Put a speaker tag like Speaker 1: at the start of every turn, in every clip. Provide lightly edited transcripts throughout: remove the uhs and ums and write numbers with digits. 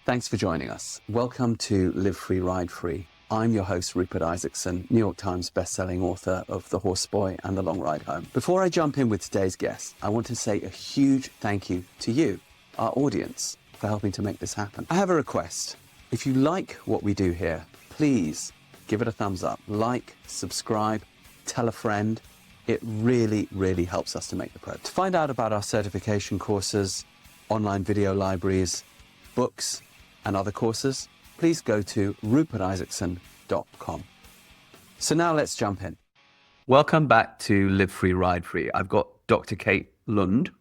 Speaker 1: Thanks for joining us. Welcome to Live Free, Ride Free. I'm your host, Rupert Isaacson, New York Times bestselling author of The Horse Boy and The Long Ride Home. Before I jump in with today's guest, I want to say a huge thank you to you, our audience, for helping to make this happen. I have a request. If you like what we do here, please give it a thumbs up, like, subscribe, tell a friend. It really, really helps us to make the progress. To find out about our certification courses, online video libraries, books, and other courses, please go to rupertisaacson.com. So now let's jump in. Welcome back to Live Free, Ride Free. I've got Dr. Kate Lund.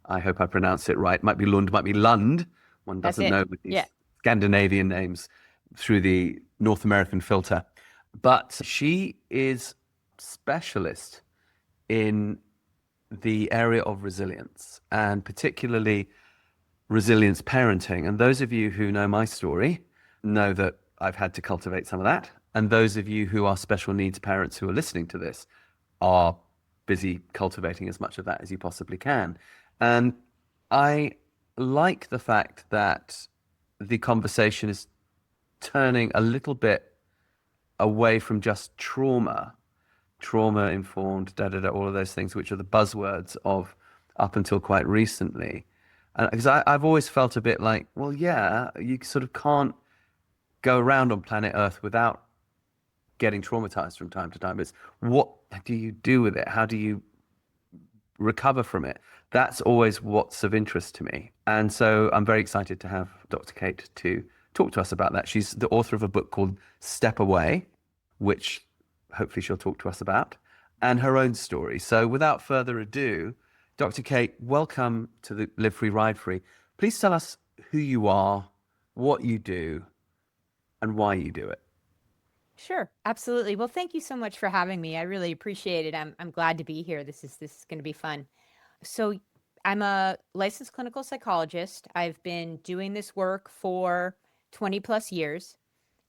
Speaker 1: I hope I pronounced it right. Might be Lund, might be Lund. One doesn't know with these Scandinavian names through the North American filter. But she is specialist in the area of resilience, and particularly resilience parenting. And those of you who know my story know that I've had to cultivate some of that. And those of you who are special needs parents who are listening to this are busy cultivating as much of that as you possibly can. And I like the fact that the conversation is turning a little bit away from just trauma-informed, all of those things, which are the buzzwords of up until quite recently. And because I've always felt a bit like, well, yeah, you sort of can't go around on planet Earth without getting traumatized from time to time. It's what do you do with it? How do you recover from it? That's always what's of interest to me. And so I'm very excited to have Dr. Kate to talk to us about that. She's the author of a book called Step Away, which hopefully she'll talk to us about, and her own story. So without further ado, Dr. Kate, welcome to the Live Free, Ride Free. Please tell us who you are, what you do, and why you do it.
Speaker 2: Sure, absolutely. Well, thank you so much for having me. I really appreciate it. I'm glad to be here. This is going to be fun. So I'm a licensed clinical psychologist. I've been doing this work for 20 plus years.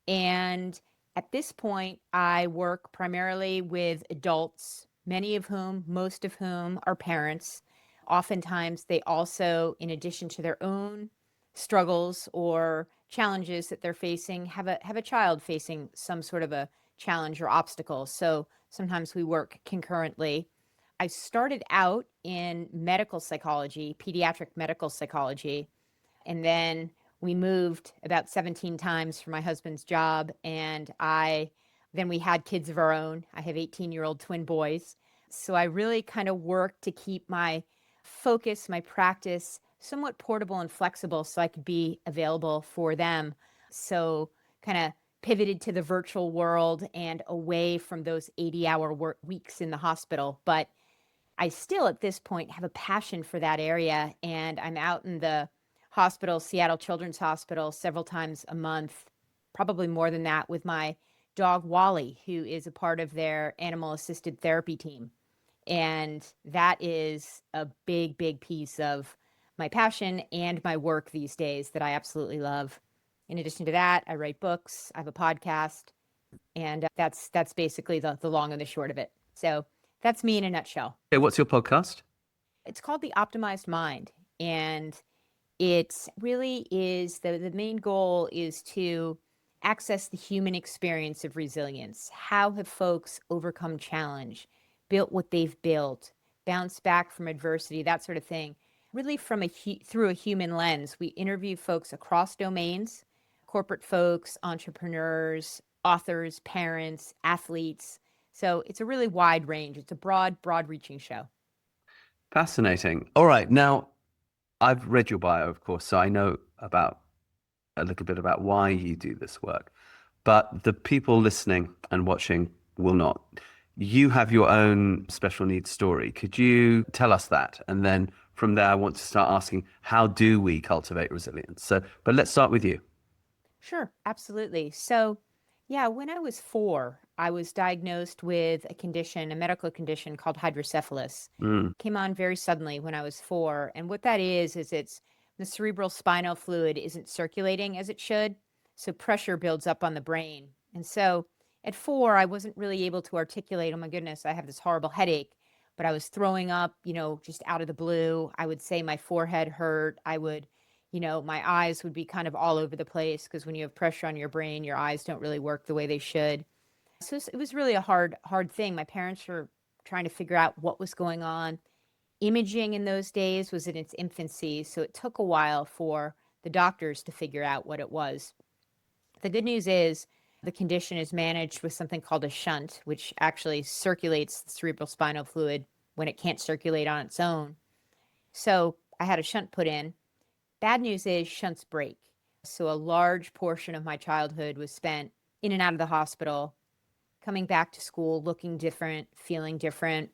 Speaker 2: And at this point, I work primarily with adults, most of whom are parents. Oftentimes, they also, in addition to their own struggles or challenges that they're facing, have a child facing some sort of a challenge or obstacle. So sometimes we work concurrently. I started out in medical psychology, pediatric medical psychology, and then we moved about 17 times for my husband's job, and then we had kids of our own. I have 18-year-old twin boys. So I really kind of worked to keep my focus, my practice somewhat portable and flexible so I could be available for them. So kind of pivoted to the virtual world and away from those 80-hour weeks in the hospital. But I still at this point have a passion for that area, and I'm out in the hospital, Seattle Children's Hospital, several times a month, probably more than that, with my dog Wally, who is a part of their animal-assisted therapy team. And that is a big, big piece of my passion and my work these days that I absolutely love. In addition to that, I write books, I have a podcast, and that's basically the long and the short of it. So that's me in a nutshell.
Speaker 1: Okay, what's your podcast?
Speaker 2: It's called The Optimized Mind, and it really is the main goal is to access the human experience of resilience. How have folks overcome challenge, built what they've built, bounced back from adversity, that sort of thing. Really through a human lens. We interview folks across domains, corporate folks, entrepreneurs, authors, parents, athletes. So it's a really wide range. It's a broad-reaching show.
Speaker 1: Fascinating. All right. Now, I've read your bio, of course, so I know a little bit about why you do this work. But the people listening and watching will not. You have your own special needs story. Could you tell us that? And then from there, I want to start asking, how do we cultivate resilience? But let's start with you.
Speaker 2: Sure, absolutely. So, yeah, when I was 4, I was diagnosed with a medical condition called hydrocephalus. Came on very suddenly when I was 4. And what that is it's the cerebral spinal fluid isn't circulating as it should. So pressure builds up on the brain. And so at 4, I wasn't really able to articulate, oh my goodness, I have this horrible headache, but I was throwing up, just out of the blue. I would say my forehead hurt. I would, My eyes would be kind of all over the place because when you have pressure on your brain, your eyes don't really work the way they should. So it was really a hard thing. My parents were trying to figure out what was going on. Imaging in those days was in its infancy, so it took a while for the doctors to figure out what it was. The good news is the condition is managed with something called a shunt, which actually circulates the cerebral spinal fluid when it can't circulate on its own. So I had a shunt put in. Bad news is shunts break. So a large portion of my childhood was spent in and out of the hospital, coming back to school, looking different, feeling different,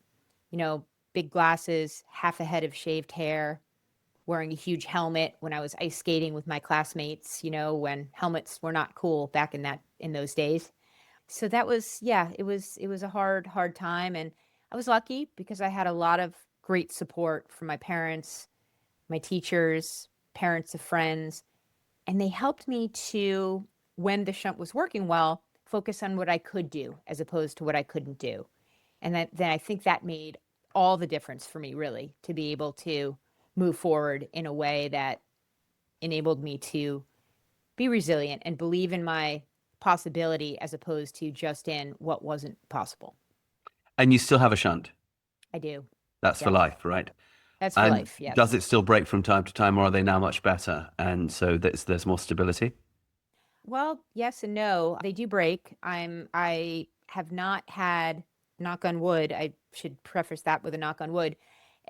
Speaker 2: you know, big glasses, half a head of shaved hair, wearing a huge helmet when I was ice skating with my classmates, when helmets were not cool back in those days. So that was, yeah, it was a hard time. And I was lucky because I had a lot of great support from my parents, my teachers, parents of friends, and they helped me to, when the shunt was working well, focus on what I could do as opposed to what I couldn't do. And then I think that made all the difference for me, really, to be able to move forward in a way that enabled me to be resilient and believe in my possibility as opposed to just in what wasn't possible.
Speaker 1: And you still have a shunt.
Speaker 2: I do.
Speaker 1: That's for
Speaker 2: Yes.
Speaker 1: life, right?
Speaker 2: That's for
Speaker 1: And
Speaker 2: life. Yes.
Speaker 1: does it still break from time to time, or are they now much better? And so there's more stability?
Speaker 2: Well, yes and no. They do break. I have not had, knock on wood, I should preface that with a knock on wood,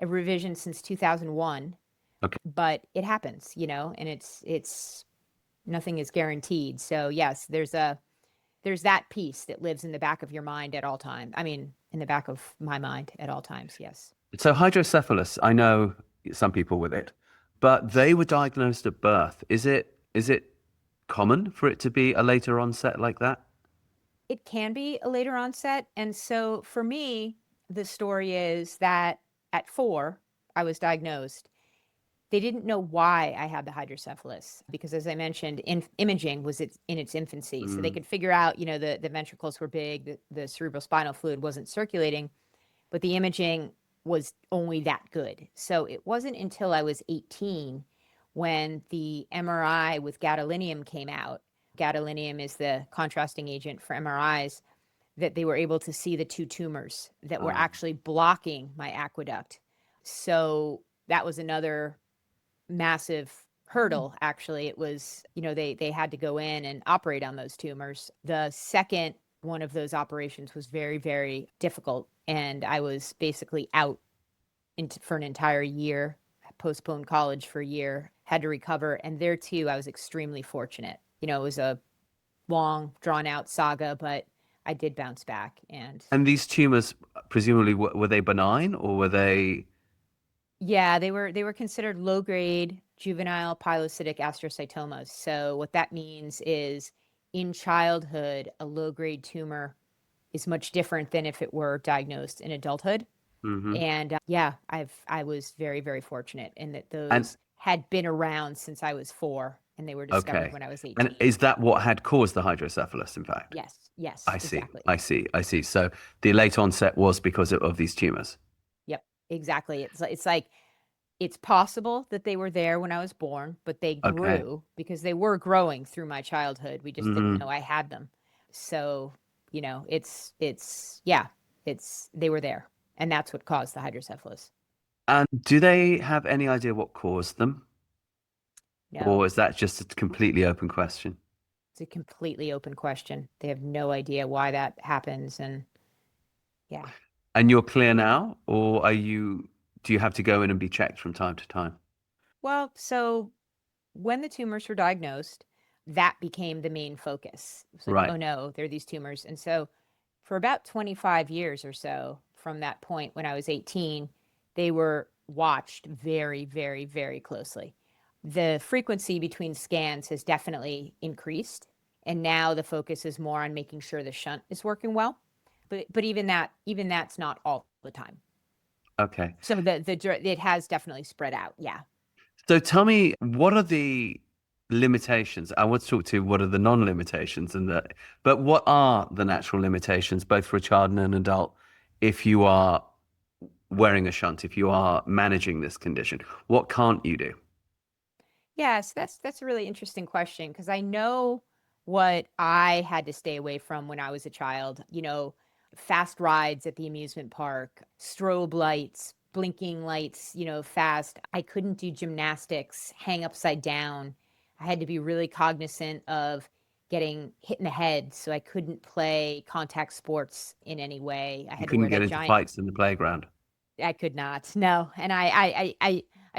Speaker 2: a revision since 2001,
Speaker 1: Okay.
Speaker 2: but it happens, and it's nothing is guaranteed. So yes, there's that piece that lives in the back of your mind at all times. I mean, in the back of my mind at all times. Yes.
Speaker 1: So hydrocephalus, I know some people with it, but they were diagnosed at birth. Is it common for it to be a later onset like that?
Speaker 2: It can be a later onset. And so for me, the story is that at 4, I was diagnosed. They didn't know why I had the hydrocephalus because, as I mentioned, imaging was in its infancy. So they
Speaker 1: Mm.
Speaker 2: could figure out, the ventricles were big, the cerebral spinal fluid wasn't circulating, but the imaging was only that good. So it wasn't until I was 18 when the MRI with gadolinium came out. Gadolinium is the contrasting agent for MRIs, that they were able to see the 2 tumors that were
Speaker 1: Ah.
Speaker 2: actually blocking my aqueduct. So that was another massive hurdle. Actually, it was, they had to go in and operate on those tumors. The second one of those operations was very, very difficult, and I was basically out for an entire year, postponed college for a year, had to recover. And there too, I was extremely fortunate. It was a long, drawn out saga, but I did bounce back. And
Speaker 1: And these tumors, presumably, were they benign or were they?
Speaker 2: yeah, they were considered low grade juvenile pilocytic astrocytomas. So what that means is in childhood, a low grade tumor is much different than if it were diagnosed in adulthood.
Speaker 1: Hmm.
Speaker 2: And yeah, I was very, very fortunate in that
Speaker 1: And
Speaker 2: those had been around since I was 4 and they were discovered
Speaker 1: okay.
Speaker 2: when I was
Speaker 1: And
Speaker 2: 18.
Speaker 1: is that what had caused the hydrocephalus, in fact?
Speaker 2: Yes, yes,
Speaker 1: I see.
Speaker 2: exactly.
Speaker 1: I see. I see. So the late onset was because of these tumors.
Speaker 2: Yep, exactly. It's like it's possible that they were there when I was born, but they
Speaker 1: Okay.
Speaker 2: grew because they were growing through my childhood. We just didn't
Speaker 1: Hmm.
Speaker 2: know I had them. So, it's yeah, they were there. And that's what caused the hydrocephalus.
Speaker 1: And do they have any idea what caused them? Or
Speaker 2: No,
Speaker 1: is that just a completely open question?
Speaker 2: it's a completely open question. They have no idea why that happens. And yeah.
Speaker 1: And you're clear now, or do you have to go in and be checked from time to time?
Speaker 2: Well, so when the tumors were diagnosed, that became the main focus. It's like,
Speaker 1: Right.
Speaker 2: oh no, there are these tumors. And so for about 25 years or so from that point when I was 18, they were watched very, very, very closely. The frequency between scans has definitely increased. And now the focus is more on making sure the shunt is working well. But even that's not all the time.
Speaker 1: Okay.
Speaker 2: So it has definitely spread out. Yeah.
Speaker 1: So tell me, what are the limitations? I want to talk to what are the non-limitations but what are the natural limitations, both for a child and an adult, if you are wearing a shunt, if you are managing this condition? What can't you do?
Speaker 2: Yes, that's a really interesting question because I know what I had to stay away from when I was a child. Fast rides at the amusement park, strobe lights, blinking lights, fast. I couldn't do gymnastics, hang upside down. I had to be really cognizant of getting hit in the head, so I couldn't play contact sports in any way. I
Speaker 1: You
Speaker 2: had to
Speaker 1: couldn't
Speaker 2: wear
Speaker 1: get
Speaker 2: that
Speaker 1: into
Speaker 2: giant.
Speaker 1: fights in the playground.
Speaker 2: I could not. No, and I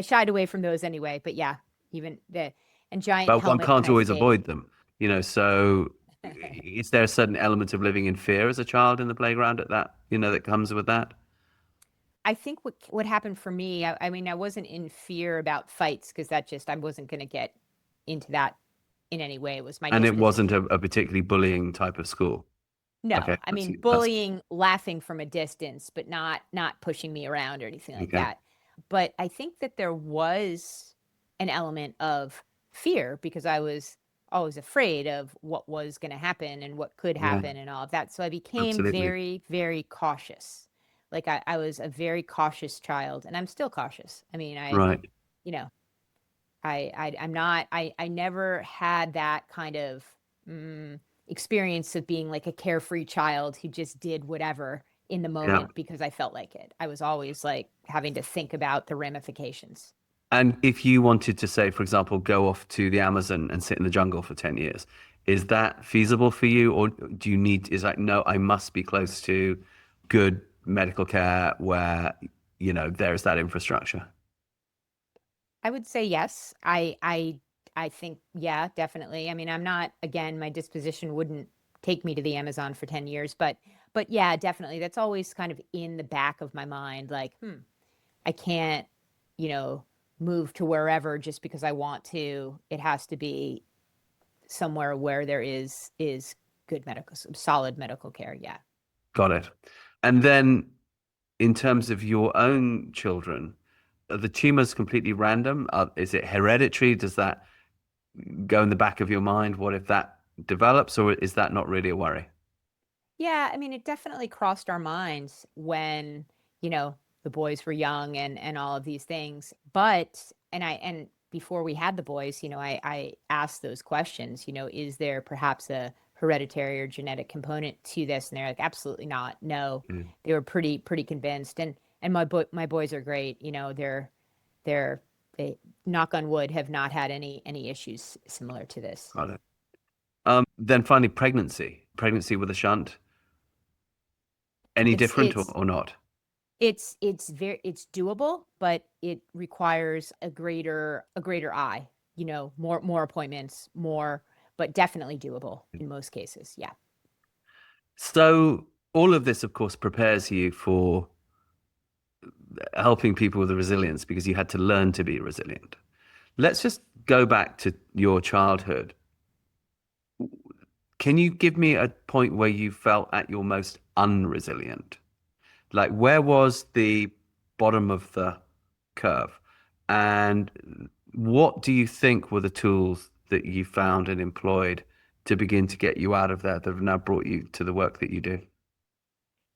Speaker 2: shied away from those anyway. But yeah, even the and giant
Speaker 1: But one
Speaker 2: helmet when
Speaker 1: can't
Speaker 2: I
Speaker 1: always
Speaker 2: skate.
Speaker 1: avoid them, so is there a certain element of living in fear as a child in the playground at that, that comes with that?
Speaker 2: I think what happened for me, I mean, I wasn't in fear about fights because I wasn't going to get into that in any way. It was my
Speaker 1: And it wasn't
Speaker 2: disposition.
Speaker 1: a particularly bullying type of school.
Speaker 2: No,
Speaker 1: Okay,
Speaker 2: I
Speaker 1: that's
Speaker 2: mean
Speaker 1: that's
Speaker 2: bullying, laughing from a distance, but not pushing me around or anything like
Speaker 1: okay.
Speaker 2: that. But I think that there was an element of fear because I was always afraid of what was going to happen and what could
Speaker 1: Yeah,
Speaker 2: happen and all of that. So I became
Speaker 1: absolutely.
Speaker 2: very, very cautious. Like I was a very cautious child, and I'm still cautious. I mean,
Speaker 1: Right.
Speaker 2: you know, I'm not, I never had that kind of experience of being like a carefree child who just did whatever in the
Speaker 1: Yeah.
Speaker 2: moment because I felt like it. I was always like having to think about the ramifications.
Speaker 1: And if you wanted to say, for example, go off to the Amazon and sit in the jungle for 10 years, is that feasible for you? Or do you need, is like, no, I must be close to good medical care where, there's that infrastructure?
Speaker 2: I would say yes. I think yeah, definitely. I mean, I'm not again, my disposition wouldn't take me to the Amazon for 10 years, but yeah, definitely. That's always kind of in the back of my mind like, I can't, you know, move to wherever just because I want to. It has to be somewhere where there is good medical, solid medical care. Yeah.
Speaker 1: Got it. And then in terms of your own children, are the tumors completely random? Is it hereditary? Does that go in the back of your mind? What if that develops, or is that not really a worry?
Speaker 2: Yeah, I mean, it definitely crossed our minds when, the boys were young and all of these things. But and before we had the boys, I asked those questions, is there perhaps a hereditary or genetic component to this? And they're like, absolutely not. No.
Speaker 1: Mm,
Speaker 2: They were pretty convinced. And my boys are great. They're they knock on wood have not had any issues similar to this.
Speaker 1: got it. Then finally, pregnancy with a shunt. Any
Speaker 2: It's
Speaker 1: different, or,
Speaker 2: it's
Speaker 1: or not?
Speaker 2: it's doable, but it requires a greater eye, more appointments, more, but definitely doable in most cases. Yeah.
Speaker 1: So all of this, of course, prepares you for helping people with the resilience because you had to learn to be resilient. Let's just go back to your childhood. Can you give me a point where you felt at your most unresilient? Like, where was the bottom of the curve? And what do you think were the tools that you found and employed to begin to get you out of there that have now brought you to the work that you do?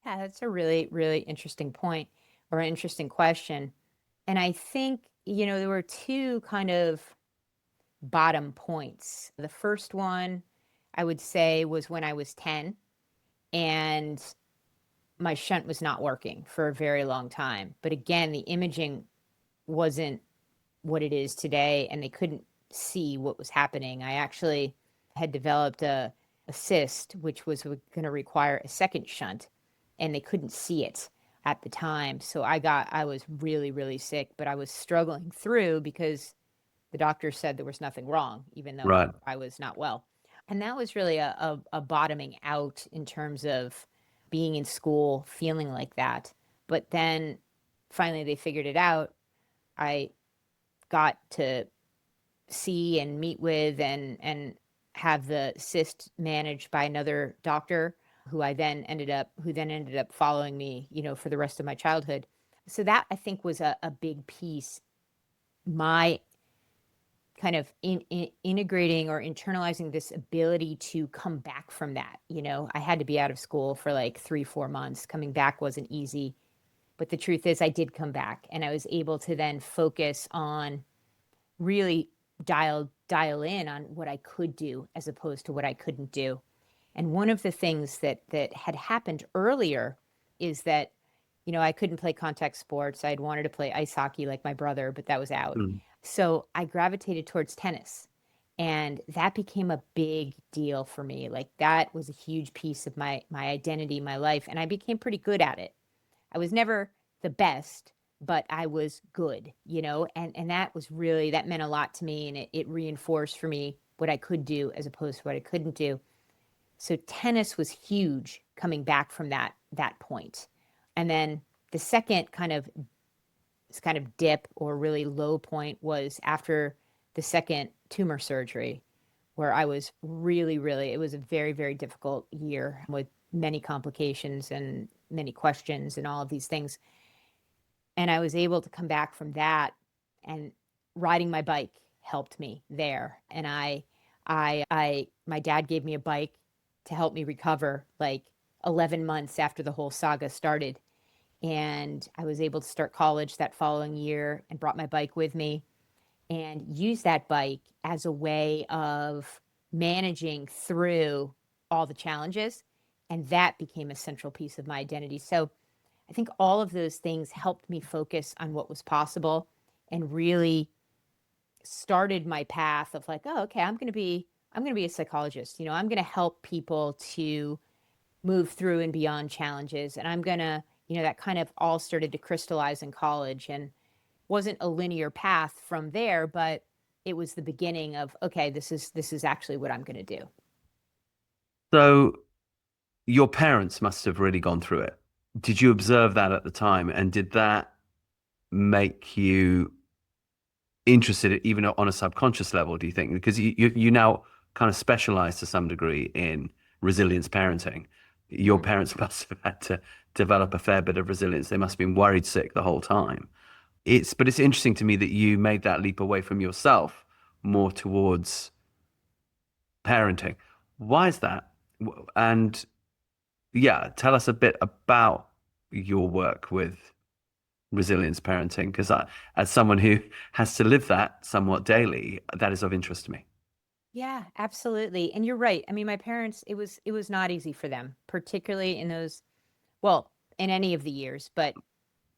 Speaker 2: Yeah, that's a really, really interesting point or an interesting question. And I think, there were two kind of bottom points. The first one I would say was when I was 10 and my shunt was not working for a very long time. But again, the imaging wasn't what it is today, and they couldn't see what was happening. I actually had developed a cyst, which was going to require a second shunt, and they couldn't see it at the time. So I was really, really sick, but I was struggling through because the doctor said there was nothing wrong, even though
Speaker 1: Right.
Speaker 2: I was not well. And that was really a bottoming out in terms of being in school, feeling like that. But then finally they figured it out. I got to see and meet with and have the cyst managed by another doctor who then ended up following me, for the rest of my childhood. So that I think was a big piece. My kind of integrating or internalizing this ability to come back from that. I had to be out of school for like 3-4 months. Coming back wasn't easy, but the truth is I did come back and I was able to then focus on really dial in on what I could do as opposed to what I couldn't do. And one of the things that had happened earlier is that, I couldn't play contact sports. I'd wanted to play ice hockey like my brother, but that was out.
Speaker 1: Mm.
Speaker 2: So I gravitated towards tennis. And that became a big deal for me. Like that was a huge piece of my identity, my life, and I became pretty good at it. I was never the best, but I was good, and that was really, that meant a lot to me, and it reinforced for me what I could do as opposed to what I couldn't do. So tennis was huge coming back from that point. And then the second kind of dip or really low point was after the second tumor surgery, where I was really, really, it was a very, very difficult year with many complications and many questions and all of these things. And I was able to come back from that, and riding my bike helped me there. And my dad gave me a bike to help me recover like 11 months after the whole saga started. And I was able to start college that following year and brought my bike with me and used that bike as a way of managing through all the challenges. And that became a central piece of my identity. So I think all of those things helped me focus on what was possible and really started my path of like, oh, okay, I'm going to be a psychologist. I'm going to help people to move through and beyond challenges. And I'm going to, that kind of all started to crystallize in college and wasn't a linear path from there, but it was the beginning of, okay, this is actually what I'm going to do.
Speaker 1: So your parents must have really gone through it. Did you observe that at the time? And did that make you interested even on a subconscious level, do you think? Because you now kind of specialize to some degree in resilience parenting. Your
Speaker 2: Mm.
Speaker 1: parents must have had to develop a fair bit of resilience. They must have been worried sick the whole time. But it's interesting to me that you made that leap away from yourself more towards parenting. Why is that? And yeah, tell us a bit about your work with resilience parenting, because as someone who has to live that somewhat daily, that is of interest to me.
Speaker 2: Yeah, absolutely. And you're right. I mean, my parents, it was not easy for them, particularly in those, well, in any of the years, but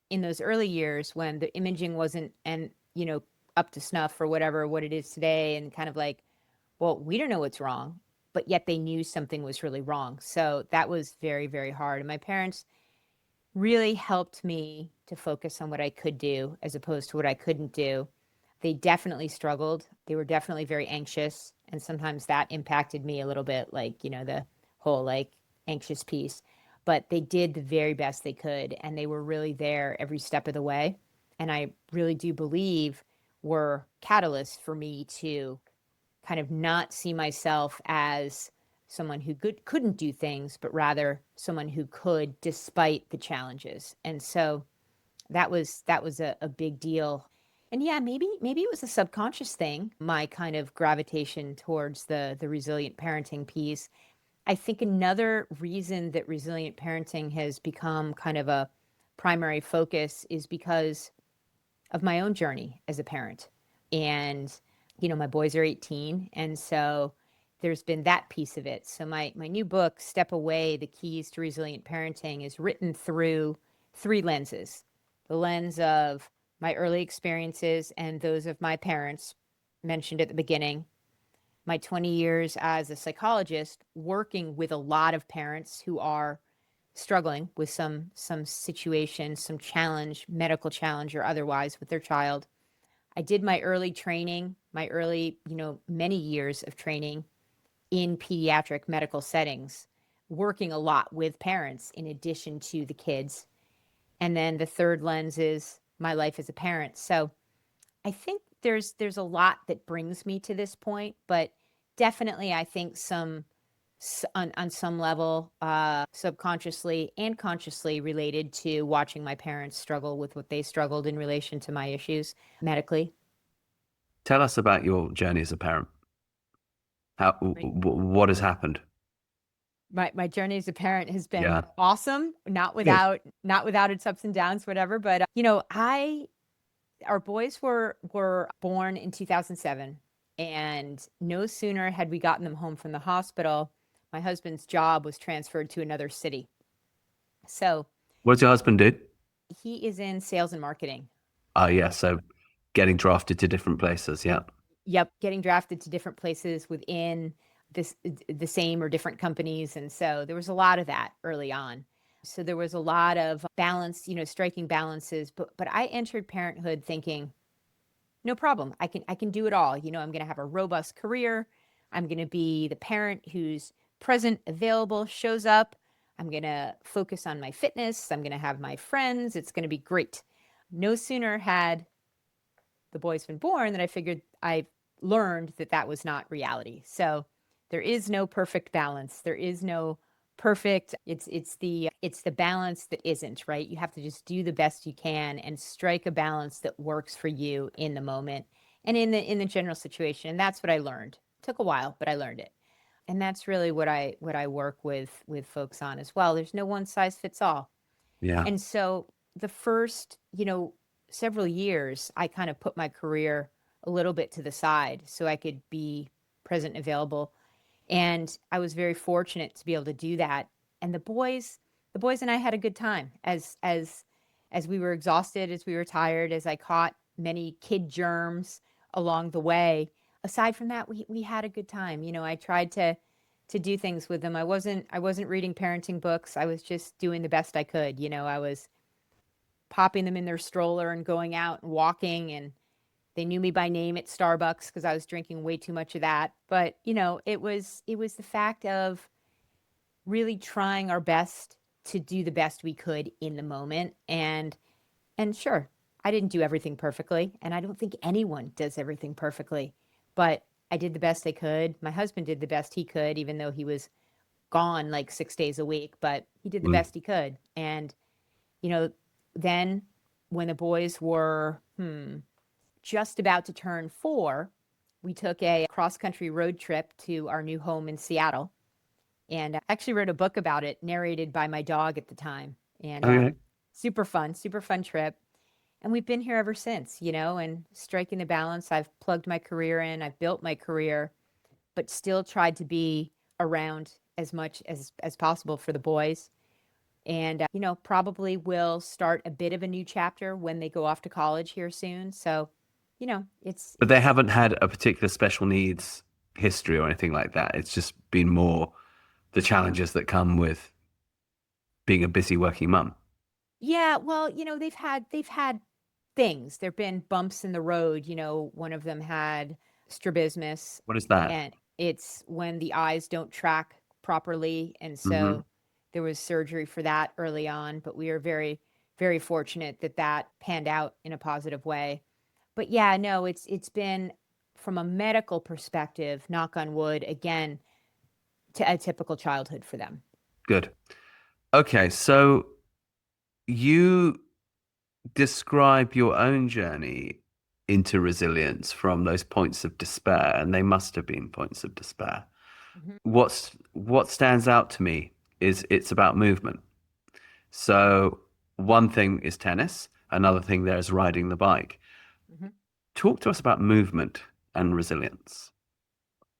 Speaker 2: in those early years when the imaging wasn't up to snuff or whatever what it is today, and kind of like, well, we don't know what's wrong, but yet they knew something was really wrong. So that was very, very hard. And my parents really helped me to focus on what I could do as opposed to what I couldn't do. They definitely struggled. They were definitely very anxious. And sometimes that impacted me a little bit, like, the whole like anxious piece. But they did the very best they could. And they were really there every step of the way. And I really do believe were catalysts for me to kind of not see myself as someone who couldn't do things, but rather someone who could despite the challenges. And so that was a big deal. And yeah, maybe it was a subconscious thing, my kind of gravitation towards the resilient parenting piece. I think another reason that resilient parenting has become kind of a primary focus is because of my own journey as a parent. And, my boys are 18. And so there's been that piece of it. So my new book, Step Away, The Keys to Resilient Parenting, is written through three lenses. The lens of my early experiences and those of my parents, mentioned at the beginning, my 20 years as a psychologist working with a lot of parents who are struggling with some situation, some challenge, medical challenge or otherwise with their child. I did my early training, my early, many years of training in pediatric medical settings, working a lot with parents in addition to the kids. And then the third lens is my life as a parent. So I think there's a lot that brings me to this point, but definitely I think on some level, subconsciously and consciously related to watching my parents struggle with what they struggled in relation to my issues medically.
Speaker 1: Tell us about your journey as a parent.
Speaker 2: Right.
Speaker 1: What has happened?
Speaker 2: My journey as a parent has been
Speaker 1: Yeah.
Speaker 2: awesome, not
Speaker 1: Good.
Speaker 2: without its ups and downs, whatever. But I our boys were born in 2007. And no sooner had we gotten them home from the hospital, my husband's job was transferred to another city. So
Speaker 1: What does your husband do?
Speaker 2: he is in sales and marketing.
Speaker 1: Oh, yeah. So getting drafted to different places. Yeah.
Speaker 2: Yep, getting drafted to different places within the same or different companies. And so there was a lot of that early on. So there was a lot of balance, striking balances. But I entered parenthood thinking, no problem. I can do it all. I'm going to have a robust career. I'm going to be the parent who's present, available, shows up. I'm going to focus on my fitness. I'm going to have my friends. It's going to be great. No sooner had the boy's been born that I figured I learned that that was not reality. So there is no perfect balance. There is no perfect. It's the balance that isn't, right? You have to just do the best you can and strike a balance that works for you in the moment and in the general situation. And that's what I learned. It took a while, but I learned it. And that's really what I work with folks on as well. There's no one size fits all.
Speaker 1: Yeah.
Speaker 2: And so the first, several years, I kind of put my career a little bit to the side so I could be present and available. And I was very fortunate to be able to do that. And the boys and I had a good time as we were exhausted, as we were tired, as I caught many kid germs along the way. Aside from that, we had a good time. I tried to do things with them. I wasn't reading parenting books. I was just doing the best I could. I was popping them in their stroller and going out and walking, and they knew me by name at Starbucks because I was drinking way too much of that. But, it was the fact of really trying our best to do the best we could in the moment. And sure, I didn't do everything perfectly, and I don't think anyone does everything perfectly, but I did the best I could. My husband did the best he could, even though he was gone like 6 days a week, but he did the
Speaker 1: Mm.
Speaker 2: best he could. And, you know, then when the boys were just about to turn 4, we took a cross country road trip to our new home in Seattle. And I actually wrote a book about it, narrated by my dog at the time. And
Speaker 1: Okay.
Speaker 2: super fun trip. And we've been here ever since, and striking the balance. I've plugged my career in, I've built my career, but still tried to be around as much as possible for the boys. And, probably will start a bit of a new chapter when they go off to college here soon. So, it's,
Speaker 1: But they
Speaker 2: it's,
Speaker 1: haven't had a particular special needs history or anything like that. It's just been more the challenges that come with being a busy working mum.
Speaker 2: yeah, well, they've had things. There've been bumps in the road. One of them had strabismus,
Speaker 1: What is that?
Speaker 2: and it's when the eyes don't track properly. And
Speaker 1: Hmm.
Speaker 2: so there was surgery for that early on, but we are very, very fortunate that that panned out in a positive way. But yeah, no, it's been from a medical perspective, knock on wood, again, to a typical childhood for them.
Speaker 1: Good. Okay, so you describe your own journey into resilience from those points of despair, and they must have been points of despair.
Speaker 2: Mhm.
Speaker 1: What stands out to me is it's about movement.
Speaker 2: Mhm.
Speaker 1: So one thing is tennis, another thing there is riding the bike.
Speaker 2: Mhm.
Speaker 1: Talk to us about movement and resilience.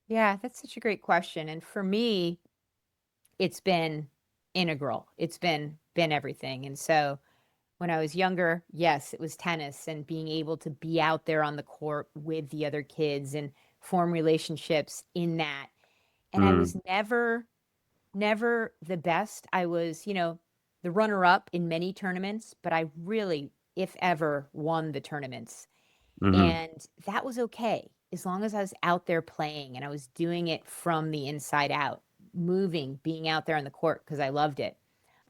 Speaker 2: Yeah, that's such a great question. And for me, it's been integral. It's been everything. And so when I was younger, yes, it was tennis and being able to be out there on the court with the other kids and form relationships in that. And I was
Speaker 1: Mm,
Speaker 2: never the best. I was, the runner up in many tournaments, but I really, if ever, won the tournaments.
Speaker 1: hmm.
Speaker 2: And that was okay as long as I was out there playing and I was doing it from the inside out, moving, being out there on the court because I loved it.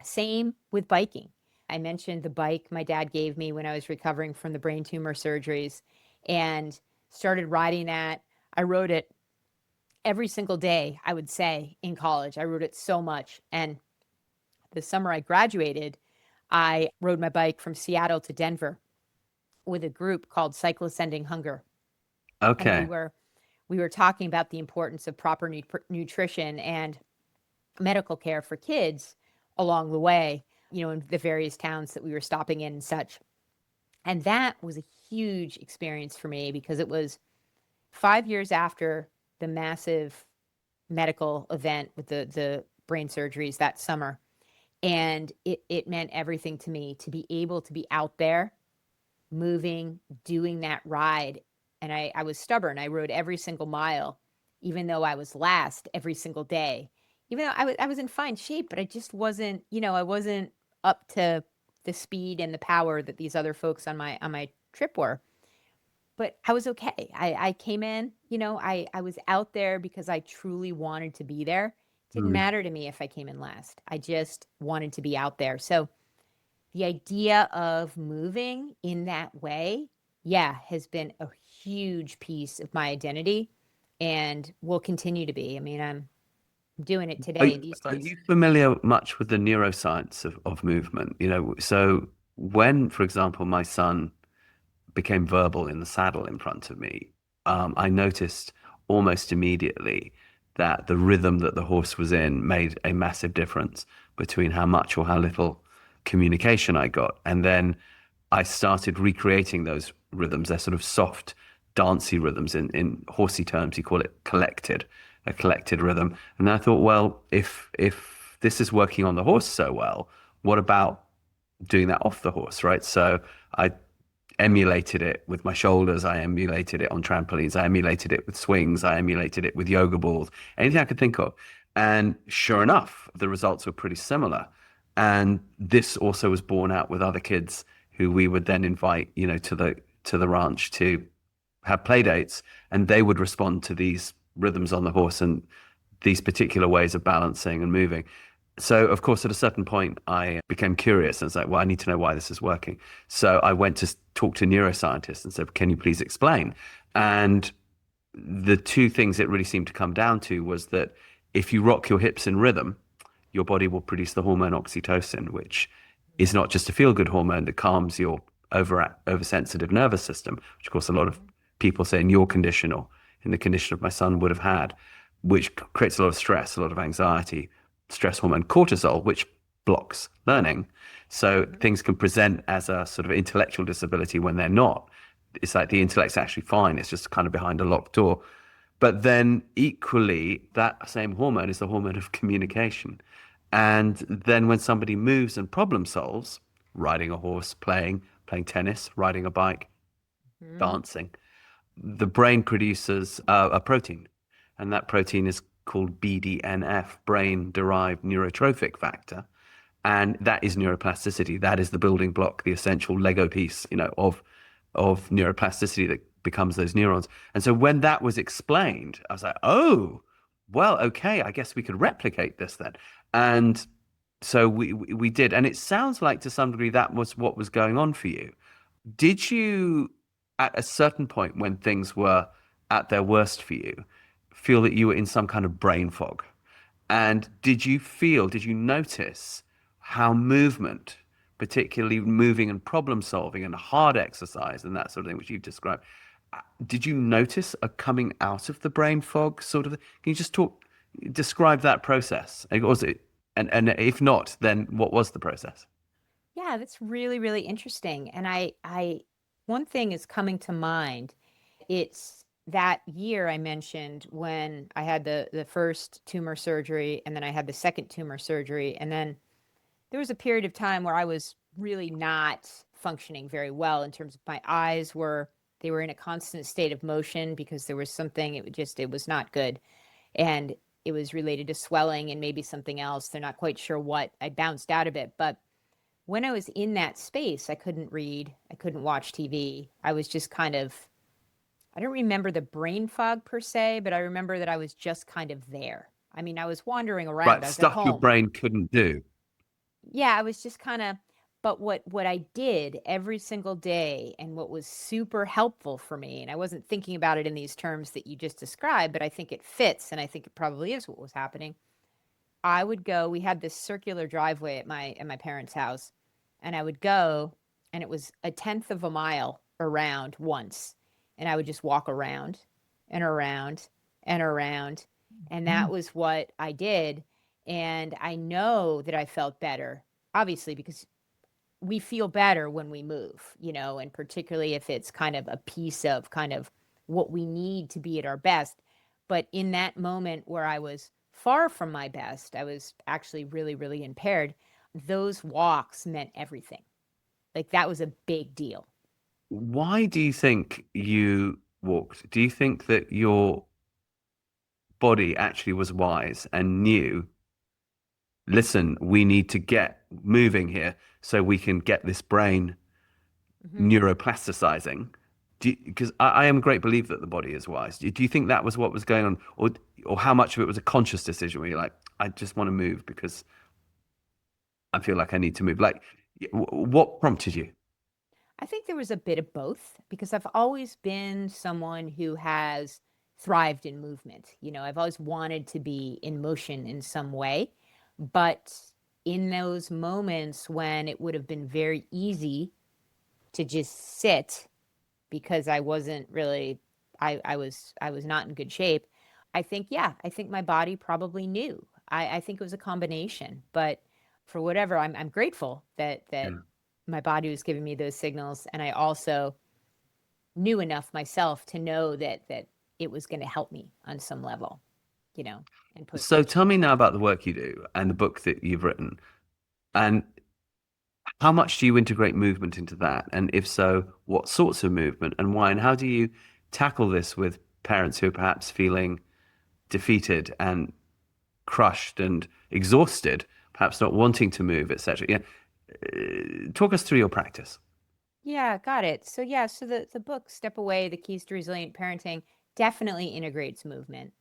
Speaker 2: Same with biking. I mentioned the bike my dad gave me when I was recovering from the brain tumor surgeries and started riding that. I rode it every single day, I would say, in college. I rode it so much. And the summer I graduated, I rode my bike from Seattle to Denver with a group called Cyclists Ending Hunger. And we
Speaker 1: Okay.
Speaker 2: were we were talking about the importance of proper nutrition and medical care for kids along the way, in the various towns that we were stopping in and such. And that was a huge experience for me because 5 years after the massive medical event with the brain surgeries that summer. And it meant everything to me to be able to be out there, moving, doing that ride. And I was stubborn. I rode every single mile, even though I was last every single day. Even though I was in fine shape, but I just wasn't, I wasn't up to the speed and the power that these other folks on my trip were. But I was okay. I came in, I was out there because I truly wanted to be there. It didn't
Speaker 1: Mm.
Speaker 2: matter to me if I came in last. I just wanted to be out there. So the idea of moving in that way, yeah, has been a huge piece of my identity and will continue to be. I mean, I'm doing it
Speaker 1: Are,
Speaker 2: today these
Speaker 1: are
Speaker 2: days.
Speaker 1: you familiar much with the neuroscience of movement? So when, for example, my son became verbal in the saddle in front of me, I noticed almost immediately that the rhythm that the horse was in made a massive difference between how much or how little communication I got. And then I started recreating those rhythms. They're sort of soft, dancey rhythms. In horsey terms, you call it a collected rhythm. And then I thought, well, if this is working on the horse so well, what about doing that off the horse, right? So I emulated it with my shoulders. I emulated it on trampolines. I emulated it with swings. I emulated it with yoga balls, anything I could think of. And sure enough, the results were pretty similar. And this also was borne out with other kids who we would then invite, to the ranch to have play dates, and they would respond to these rhythms on the horse and these particular ways of balancing and moving. So, of course, at a certain point, I became curious and was like, well, I need to know why this is working. So I went to talk to neuroscientists and said, can you please explain? And the two things it really seemed to come down to was that if you rock your hips in rhythm, your body will produce the hormone oxytocin, which is not just a feel-good hormone that calms your oversensitive nervous system, which of course a lot of people say in your condition or in the condition of my son would have had, which creates a lot of stress, a lot of anxiety, stress hormone cortisol, which blocks learning. So things can present as a sort of intellectual disability when they're not. It's like the intellect's actually fine. It's just kind of behind a locked door. But then equally, that same hormone is the hormone of communication. And then when somebody moves and problem solves, riding a horse, playing tennis, riding a bike,
Speaker 2: Mhm.
Speaker 1: dancing, the brain produces a protein. And that protein is called BDNF, brain derived neurotrophic factor. And that is neuroplasticity. That is the building block, the essential Lego piece, of neuroplasticity that becomes those neurons. And so when that was explained, I was like, oh, well, okay, I guess we could replicate this then. And so we did. And it sounds like to some degree that was what was going on for you. Did you, at a certain point when things were at their worst for you, feel that you were in some kind of brain fog? And did you notice how movement, particularly moving and problem solving and hard exercise and that sort of thing, which you've described, did you notice a coming out of the brain fog sort of? Can you just describe that process? Or was it, and if not, then what was the process?
Speaker 2: Yeah, that's really, really interesting. And one thing is coming to mind. It's that year I mentioned when I had the first tumor surgery, and then I had the second tumor surgery, and then there was a period of time where I was really not functioning very well in terms of my eyes they were in a constant state of motion because there was something, it was not good. And it was related to swelling and maybe something else. They're not quite sure what. I bounced out of it. But when I was in that space, I couldn't read, I couldn't watch TV. I was just kind of, I don't remember the brain fog per se, but I remember that I was just kind of there. I mean, I was wandering around.
Speaker 1: Right,
Speaker 2: I was at
Speaker 1: stuff your
Speaker 2: home.
Speaker 1: brain couldn't do.
Speaker 2: Yeah, I was just kind of, but what I did every single day and what was super helpful for me, and I wasn't thinking about it in these terms that you just described, but I think it fits and I think it probably is what was happening. I would go, we had this circular driveway at my parents' house, and I would go, and it was a tenth of a mile around once, and I would just walk around and around and around, and that was what I did. And I know that I felt better, obviously, because we feel better when we move, and particularly if it's kind of a piece of kind of what we need to be at our best. But in that moment where I was far from my best, I was actually really, really impaired. Those walks meant everything. Like that was a big deal.
Speaker 1: Why do you think you walked? Do you think that your body actually was wise and knew, listen, we need to get moving here so we can get this brain
Speaker 2: Hmm.
Speaker 1: neuroplasticizing? Because I am a great believer that the body is wise. Do you think that was what was going on, or how much of it was a conscious decision where you're like, I just want to move because I feel like I need to move? Like, what prompted you?
Speaker 2: I think there was a bit of both because I've always been someone who has thrived in movement. I've always wanted to be in motion in some way. But in those moments when it would have been very easy to just sit because I wasn't really, I was not in good shape. I think my body probably knew. I think it was a combination, but for whatever, I'm grateful that
Speaker 1: Yeah.
Speaker 2: my body was giving me those signals, and I also knew enough myself to know that it was going to help me on some level, you know, and push
Speaker 1: So
Speaker 2: me.
Speaker 1: tell me now about the work you do and the book that you've written, and how much do you integrate movement into that? And if so, what sorts of movement and why? And how do you tackle this with parents who are perhaps feeling defeated and crushed and exhausted, perhaps not wanting to move, etc.? Yeah. Talk us through your practice.
Speaker 2: Yeah, got it. So yeah, so the book Step Away: The Keys to Resilient Parenting definitely integrates movement.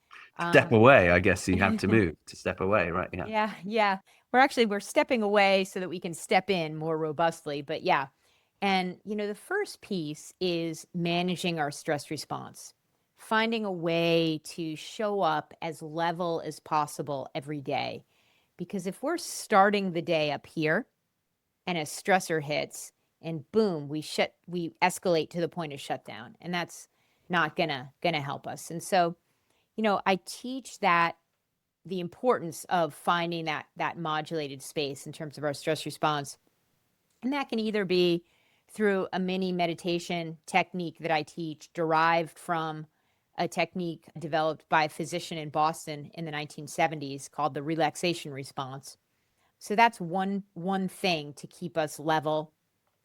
Speaker 1: Step
Speaker 2: Um,
Speaker 1: away, I guess you have to move to step away, right? Yeah.
Speaker 2: Yeah, yeah. We're stepping away so that we can step in more robustly. But yeah. And the first piece is managing our stress response, finding a way to show up as level as possible every day. Because if we're starting the day up here and a stressor hits and boom, we escalate to the point of shutdown. And that's not gonna help us. And so, I teach that the importance of finding that modulated space in terms of our stress response. And that can either be through a mini meditation technique that I teach, derived from a technique developed by a physician in Boston in the 1970s called the relaxation response. So that's one thing to keep us level,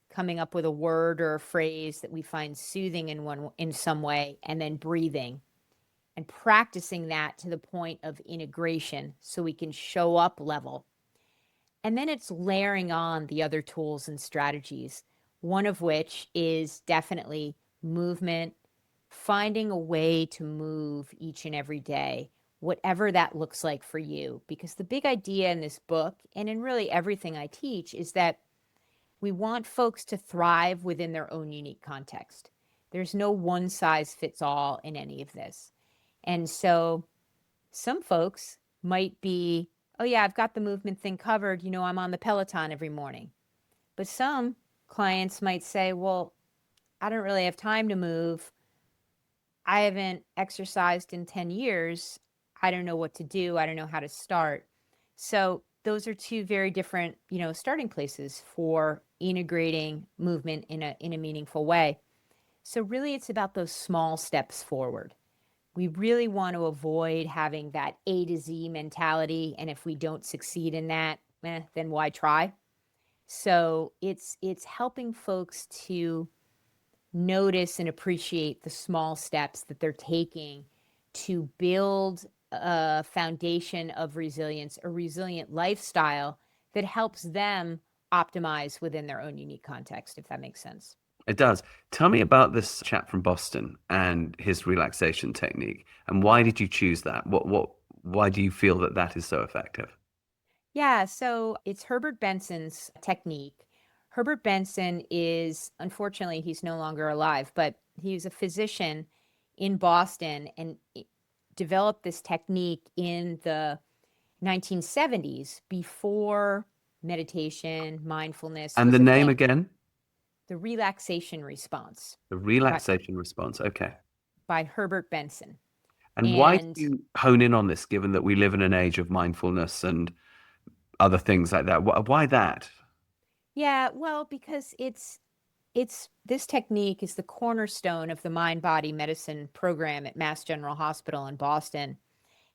Speaker 2: coming up with a word or a phrase that we find soothing in some way, and then breathing and practicing that to the point of integration so we can show up level. And then it's layering on the other tools and strategies, one of which is definitely movement, finding a way to move each and every day, whatever that looks like for you. Because the big idea in this book, and in really everything I teach, is that we want folks to thrive within their own unique context. There's no one size fits all in any of this. And so some folks might be, oh, yeah, I've got the movement thing covered. I'm on the Peloton every morning. But some clients might say, well, I don't really have time to move. I haven't exercised in 10 years. I don't know what to do. I don't know how to start. So those are two very different, starting places for integrating movement in a meaningful way. So really it's about those small steps forward. We really want to avoid having that A to Z mentality. And if we don't succeed in that, then why try? So it's helping folks to notice and appreciate the small steps that they're taking to build a foundation of resilience, a resilient lifestyle that helps them optimize within their own unique context, if that makes sense.
Speaker 1: It does. Tell me about this chap from Boston and his relaxation technique, and why did you choose that? Why do you feel that that is so effective?
Speaker 2: Yeah, so it's Herbert Benson's technique. Herbert Benson is, unfortunately, he's no longer alive, but he was a physician in Boston and developed this technique in the 1970s before meditation, mindfulness
Speaker 1: And the
Speaker 2: was a
Speaker 1: name
Speaker 2: thing.
Speaker 1: again?
Speaker 2: The relaxation response
Speaker 1: The
Speaker 2: by,
Speaker 1: relaxation response. Okay.
Speaker 2: by Herbert Benson.
Speaker 1: And why do
Speaker 2: And
Speaker 1: you hone in on this, given that we live in an age of mindfulness and other things like that? Why that?
Speaker 2: yeah, well, because This technique is the cornerstone of the mind body medicine program at Mass General Hospital in Boston.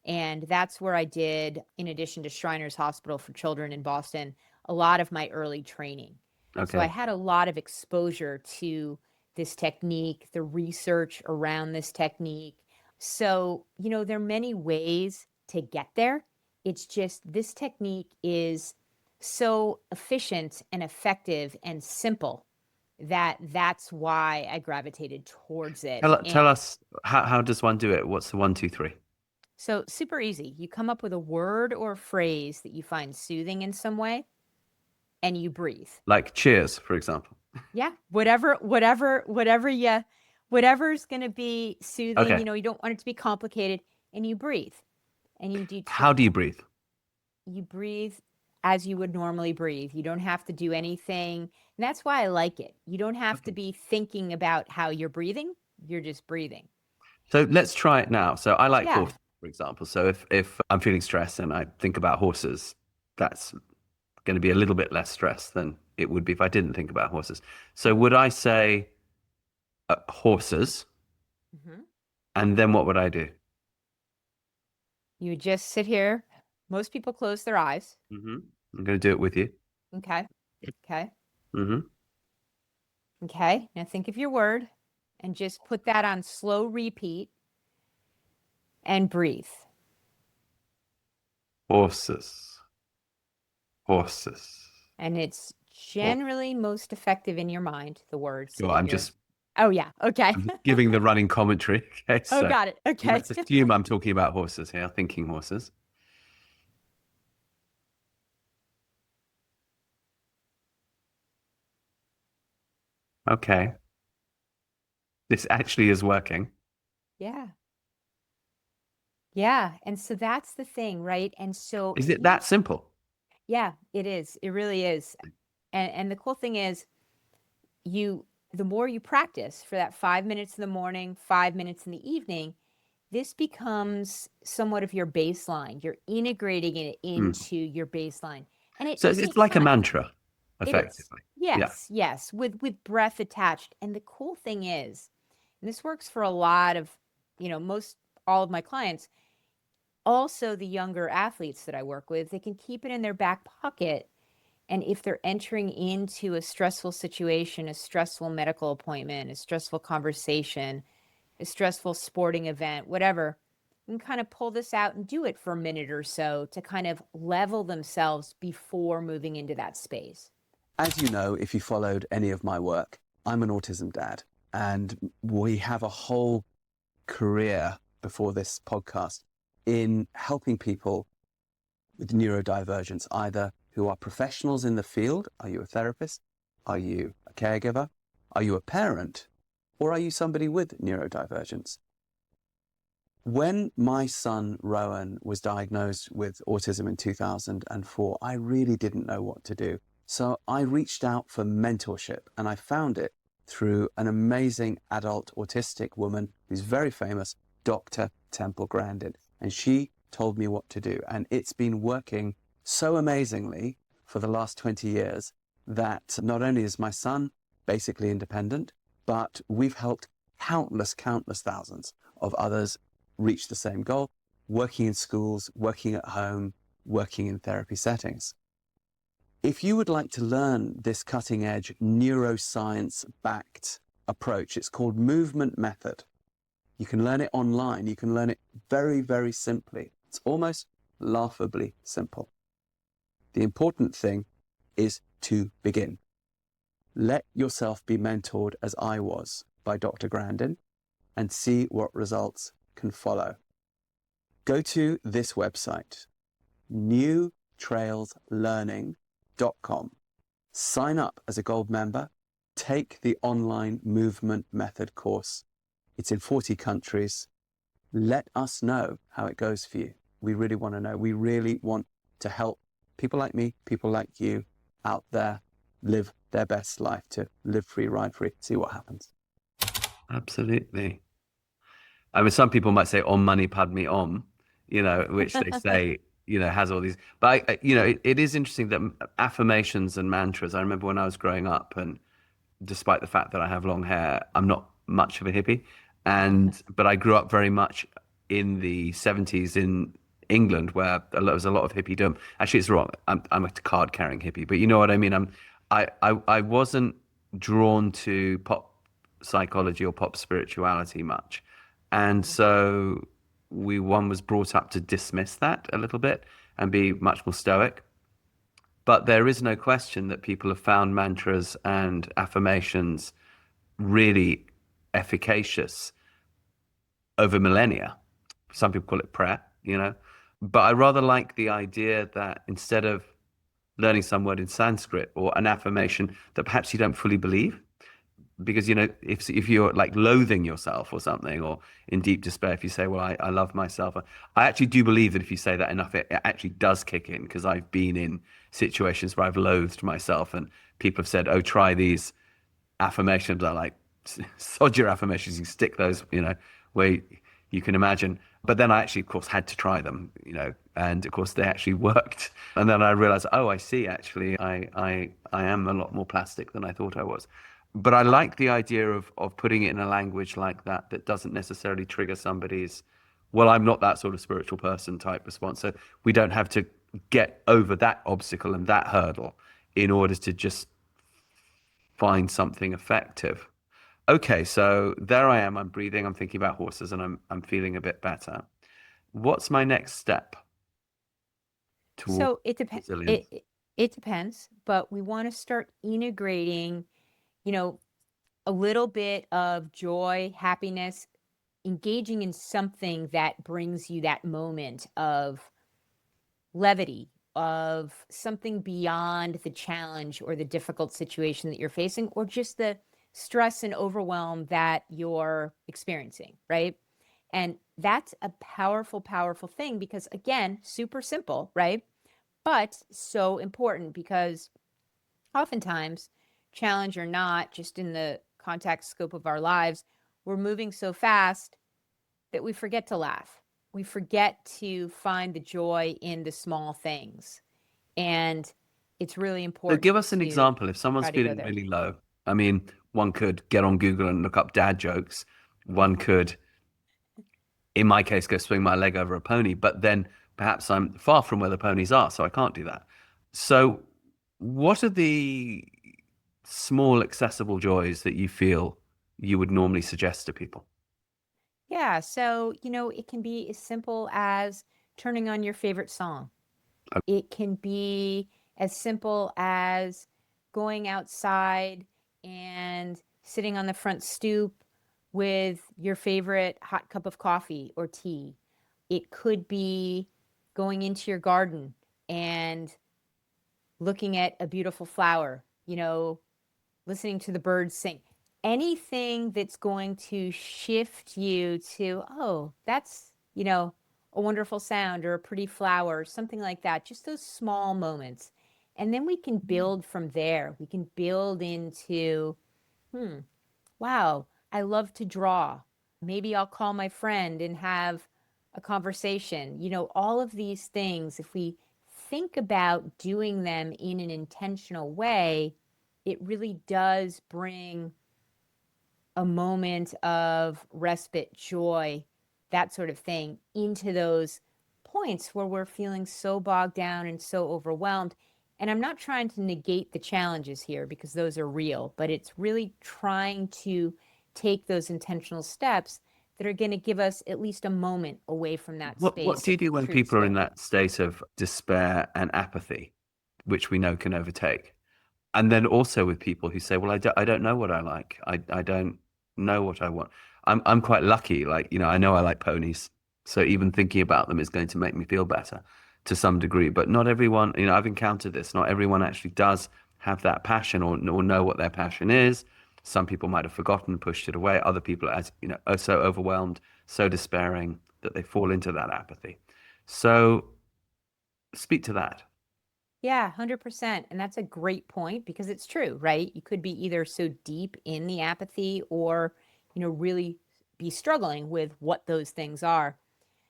Speaker 2: And that's where I did, in addition to Shriners Hospital for Children in Boston, a lot of my early training. So I
Speaker 1: Okay.
Speaker 2: had a lot of exposure to this technique, the research around this technique. So, there are many ways to get there. It's just this technique is so efficient and effective and simple that that's why I gravitated towards it.
Speaker 1: Tell
Speaker 2: And
Speaker 1: us, how does one do it? What's the 1, 2, 3?
Speaker 2: so super easy. You come up with a word or a phrase that you find soothing in some way and you breathe.
Speaker 1: Like cheers, for example.
Speaker 2: Yeah, whatever's going to be soothing,
Speaker 1: Okay.
Speaker 2: you don't want it to be complicated, and you breathe. And
Speaker 1: How do you breathe?
Speaker 2: you breathe as you would normally breathe. You don't have to do anything. And that's why I like it. You don't have to
Speaker 1: Okay.
Speaker 2: be thinking about how you're breathing. You're just breathing.
Speaker 1: So let's try it now. So I like
Speaker 2: Yeah.
Speaker 1: horses, for example. So if I'm feeling stressed and I think about horses, that's going to be a little bit less stress than it would be if I didn't think about horses. So would I say horses,
Speaker 2: Mhm.
Speaker 1: and then what would I do?
Speaker 2: You just sit here. Most people close their eyes.
Speaker 1: Hmm. I'm going to do it with you.
Speaker 2: Okay. Okay.
Speaker 1: Hmm.
Speaker 2: Okay. Now think of your word and just put that on slow repeat and breathe.
Speaker 1: Horses, horses.
Speaker 2: And it's
Speaker 1: Hor-
Speaker 2: generally most effective in your mind, the words so
Speaker 1: Sure,
Speaker 2: that you're. Oh, yeah. Okay.
Speaker 1: I'm just giving the running commentary. Okay,
Speaker 2: Oh,
Speaker 1: so
Speaker 2: got it. Okay.
Speaker 1: let's assume I'm talking about horses here, thinking horses. Okay, this actually is working.
Speaker 2: Yeah. Yeah. And so that's the thing, right? And so
Speaker 1: Is it that simple?
Speaker 2: yeah, it is. It really is. And the cool thing is the more you practice for that 5 minutes in the morning, 5 minutes in the evening, this becomes somewhat of your baseline. You're integrating it
Speaker 1: Hmm.
Speaker 2: into your baseline. And
Speaker 1: So
Speaker 2: it
Speaker 1: it's
Speaker 2: takes
Speaker 1: like a
Speaker 2: time.
Speaker 1: mantra,
Speaker 2: It is.
Speaker 1: effectively. Yeah.
Speaker 2: Yes, with breath attached. And the cool thing is, and this works for a lot of, most all of my clients, also the younger athletes that I work with, they can keep it in their back pocket. And if they're entering into a stressful situation, a stressful medical appointment, a stressful conversation, a stressful sporting event, whatever, you can kind of pull this out and do it for a minute or so to kind of level themselves before moving into that space.
Speaker 1: As you know, if you followed any of my work, I'm an autism dad, and we have a whole career before this podcast in helping people with neurodivergence, either who are professionals in the field. Are you a therapist? Are you a caregiver? Are you a parent? Or are you somebody with neurodivergence? When my son Rowan was diagnosed with autism in 2004, I really didn't know what to do. So I reached out for mentorship, and I found it through an amazing adult autistic woman who's very famous, Dr. Temple Grandin. And she told me what to do. And it's been working so amazingly for the last 20 years that not only is my son basically independent, but we've helped countless thousands of others reach the same goal, working in schools, working at home, working in therapy settings. If you would like to learn this cutting edge neuroscience backed approach, it's called Movement Method. You can learn it online. You can learn it very, very simply. It's almost laughably simple. The important thing is to begin. Let yourself be mentored as I was by Dr. Grandin and see what results can follow. Go to this website, newtrailslearning.com. Sign up as a gold member. Take the online movement method course. It's in 40 countries. Let us know how it goes for you. We really want to know. We really want to help people like me, people like you out there live their best life, to live free, ride free, see what happens. Absolutely. I mean, some people might say "Om Mani Padme Om," which they say, has all these. But it is interesting that affirmations and mantras. I remember when I was growing up, and despite the fact that I have long hair, I'm not much of a hippie. But I grew up very much in the 70s in England, where there was a lot of hippiedom. Actually, it's wrong. I'm a card carrying hippie, but you know what I mean. I wasn't drawn to pop psychology or pop spirituality much. And so one was brought up to dismiss that a little bit and be much more stoic. But there is no question that people have found mantras and affirmations really efficacious over millennia. Some people call it prayer, you know. But I rather like the idea that instead of learning some word in Sanskrit or an affirmation that perhaps you don't fully believe, because if you're like loathing yourself or something, or in deep despair, if you say, well, I love myself, I actually do believe that if you say that enough, it actually does kick in, because I've been in situations where I've loathed myself and people have said, oh, try these affirmations. I like, sod your affirmations, you stick those, where you can imagine. But then I actually, of course, had to try them, and of course they actually worked. And then I realized, oh, I see, actually, I am a lot more plastic than I thought I was. But I like the idea of putting it in a language like that doesn't necessarily trigger somebody's, well, I'm not that sort of spiritual person type response. So we don't have to get over that obstacle and that hurdle in order to just find something effective. Okay, so there I am. I'm breathing. I'm thinking about horses, and I'm feeling a bit better. What's my next step toward
Speaker 2: So it depends.
Speaker 1: resilience?
Speaker 2: It depends, but we want to start integrating, you know, a little bit of joy, happiness, engaging in something that brings you that moment of levity, of something beyond the challenge or the difficult situation that you're facing, or just the stress and overwhelm that you're experiencing, right? And that's a powerful, powerful thing because, again, super simple, right? But so important because oftentimes, challenge or not, just in the context scope of our lives, we're moving so fast that we forget to laugh. We forget to find the joy in the small things. And it's really
Speaker 1: So give
Speaker 2: important
Speaker 1: us an
Speaker 2: to
Speaker 1: example. If someone's
Speaker 2: try to go
Speaker 1: feeling
Speaker 2: there.
Speaker 1: really low, I mean, one could get on Google and look up dad jokes. One could, in my case, go swing my leg over a pony, but then perhaps I'm far from where the ponies are, so I can't do that. So, what are the small, accessible joys that you feel you would normally suggest to people?
Speaker 2: Yeah. So, it can be as simple as turning on your favorite song. It can be as simple as going outside and sitting on the front stoop with your favorite hot cup of coffee or tea. It could be going into your garden and looking at a beautiful flower, listening to the birds sing. Anything that's going to shift you to, oh, that's, a wonderful sound or a pretty flower, something like that. Just those small moments. And then we can build from there. We can build into, hmm, wow, I love to draw. Maybe I'll call my friend and have a conversation. All of these things, if we think about doing them in an intentional way, it really does bring a moment of respite, joy, that sort of thing into those points where we're feeling so bogged down and so overwhelmed. And I'm not trying to negate the challenges here because those are real, but it's really trying to take those intentional steps that are going to give us at least a moment away from that
Speaker 1: What
Speaker 2: space
Speaker 1: do you
Speaker 2: of
Speaker 1: do when
Speaker 2: true
Speaker 1: people are in
Speaker 2: despair.
Speaker 1: that state of despair and apathy, which we know can overtake? And then also with people who say, well, I don't know what I like. I don't know what I want. I'm quite lucky. Like, I know I like ponies. So even thinking about them is going to make me feel better to some degree. But not everyone, I've encountered this. Not everyone actually does have that passion or know what their passion is. Some people might have forgotten, pushed it away. Other people, as are so overwhelmed, so despairing that they fall into that apathy. So speak to that.
Speaker 2: Yeah, 100%. And that's a great point because it's true, right? You could be either so deep in the apathy or, really be struggling with what those things are.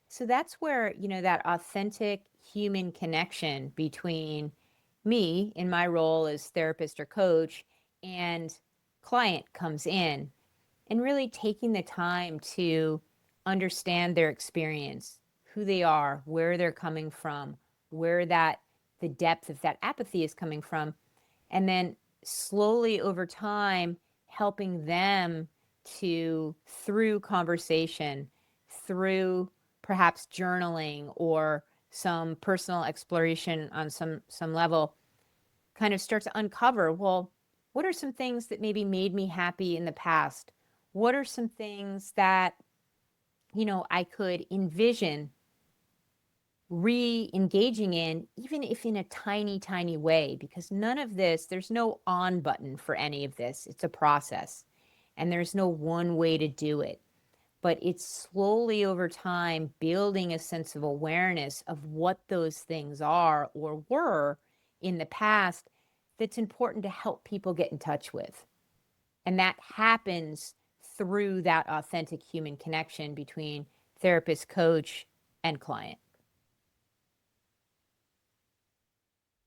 Speaker 2: So that's where, that authentic human connection between me in my role as therapist or coach and client comes in, and really taking the time to understand their experience, who they are, where they're coming from, where the depth of that apathy is coming from, and then slowly over time helping them to, through conversation, through perhaps journaling or some personal exploration on some level, kind of start to uncover, well, what are some things that maybe made me happy in the past? What are some things that, I could envision re-engaging in, even if in a tiny, tiny way? Because none of this, there's no on button for any of this. It's a process, and there's no one way to do it. But it's slowly over time building a sense of awareness of what those things are or were in the past that's important to help people get in touch with. And that happens through that authentic human connection between therapist, coach, and client.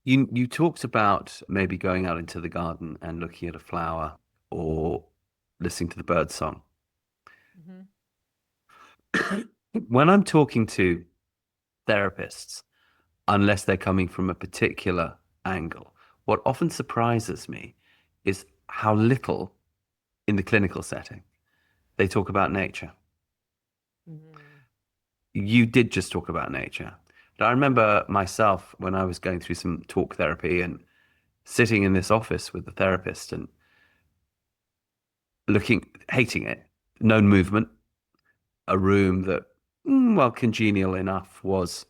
Speaker 1: You talked about maybe going out into the garden and looking at a flower or listening to the bird song.
Speaker 2: Mm-hmm.
Speaker 1: When I'm talking to therapists, unless they're coming from a particular angle, what often surprises me is how little in the clinical setting they talk about nature.
Speaker 2: Mm-hmm.
Speaker 1: You did just talk about nature. But I remember myself when I was going through some talk therapy and sitting in this office with the therapist and hating it, no movement, a room that, well, congenial enough was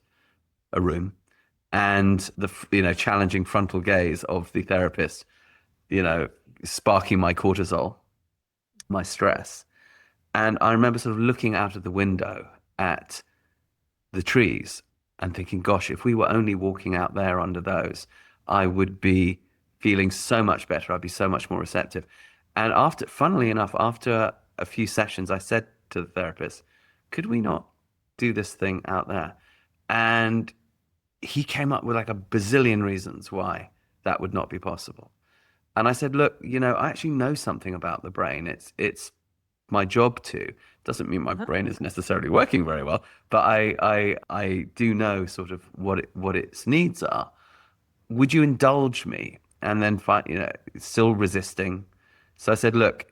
Speaker 1: a room, and the, challenging frontal gaze of the therapist, you know, sparking my cortisol, my stress. And I remember sort of looking out of the window at the trees and thinking, gosh, if we were only walking out there under those, I would be feeling so much better. I'd be so much more receptive. And funnily enough, after a few sessions, I said to the therapist, could we not do this thing out there? And he came up with like a bazillion reasons why that would not be possible. And I said, look, I actually know something about the brain. It's my job to. Doesn't mean my
Speaker 2: Uh-huh.
Speaker 1: brain is necessarily working very well, but I do know sort of what its needs are. Would you indulge me? And then find, still resisting. So I said, look,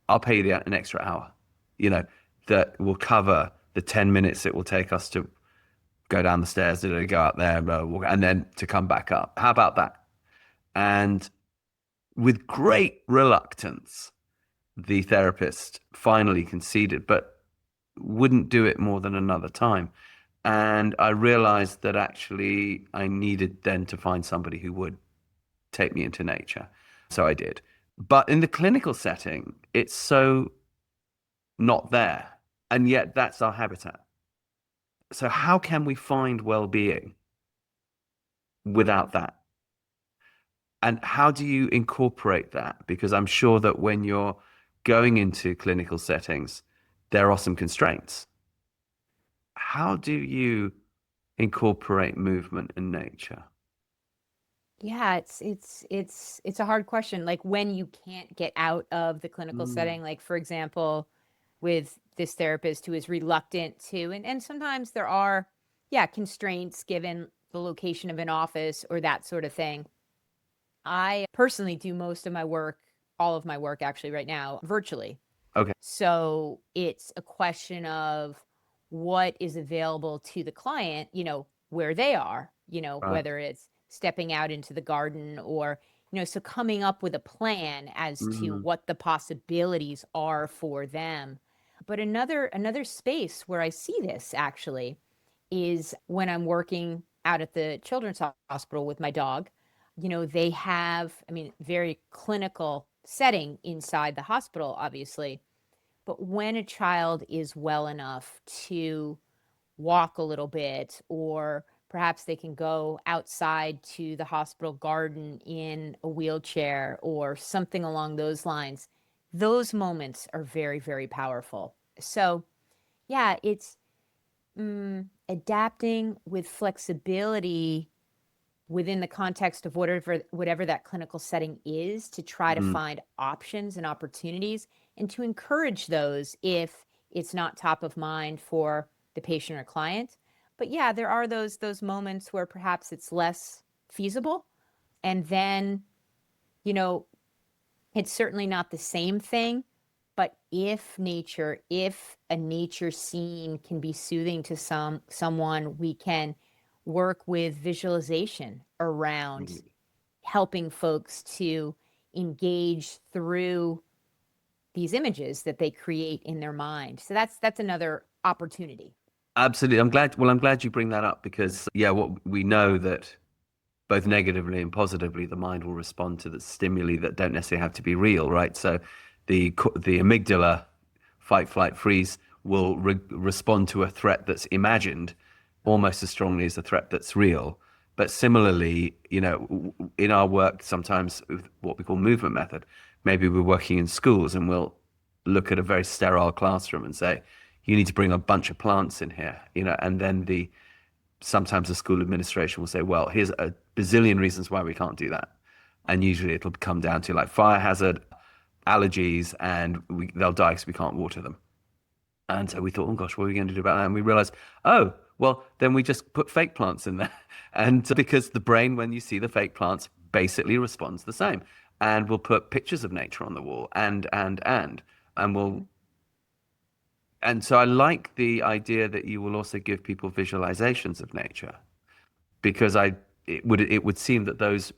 Speaker 1: I'll pay you an extra hour, you know, that will cover the 10 minutes it will take us to go down the stairs, to go out there, and then to come back up. How about that? And with great reluctance, the therapist finally conceded, but wouldn't do it more than another time. And I realized that actually I needed then to find somebody who would take me into nature. So I did. But in the clinical setting, it's so not there. And yet that's our habitat. So how can we find well-being without that? And how do you incorporate that? Because I'm sure that when you're going into clinical settings, there are some constraints. How do you incorporate movement and nature?
Speaker 2: Yeah, it's a hard question. Like when you can't get out of the clinical
Speaker 1: Mm,
Speaker 2: setting, like for example, with this therapist who is reluctant to, and sometimes there are, yeah, constraints given the location of an office or that sort of thing. I personally do most of my work, all of my work actually right now, virtually.
Speaker 1: okay,
Speaker 2: So it's a question of what is available to the client, where they are,
Speaker 1: right.
Speaker 2: whether it's stepping out into the garden or, so coming up with a plan as to
Speaker 1: Mm,
Speaker 2: what the possibilities are for them. But another space where I see this actually is when I'm working out at the children's hospital with my dog. They have, I mean, very clinical setting inside the hospital, obviously. But when a child is well enough to walk a little bit, or perhaps they can go outside to the hospital garden in a wheelchair or something along those lines, those moments are very, very powerful. So, yeah, it's adapting with flexibility within the context of whatever that clinical setting is, to try to find options and opportunities and to encourage those if it's not top of mind for the patient or client. But yeah, there are those moments where perhaps it's less feasible. And then, you know, it's certainly not the same thing, but if a nature scene can be soothing to someone, we can work with visualization around helping folks to engage through these images that they create in their mind. So that's another opportunity.
Speaker 1: Absolutely. I'm glad you bring that up because, yeah, what we know that both negatively and positively, the mind will respond to the stimuli that don't necessarily have to be real, right? So the amygdala, fight, flight, freeze, will respond to a threat that's imagined almost as strongly as a threat that's real. But similarly, in our work, sometimes with what we call movement method, maybe we're working in schools and we'll look at a very sterile classroom and say, you need to bring a bunch of plants in here, and then sometimes the school administration will say, well, here's a bazillion reasons why we can't do that. And usually it'll come down to like fire hazard, allergies, and they'll die because we can't water them. And so we thought, oh gosh, what are we going to do about that? And we realized, oh, well, then we just put fake plants in there. And because the brain, when you see the fake plants, basically responds the same. And we'll put pictures of nature on the wall and we'll. And so I like the idea that you will also give people visualizations of nature because it would seem that those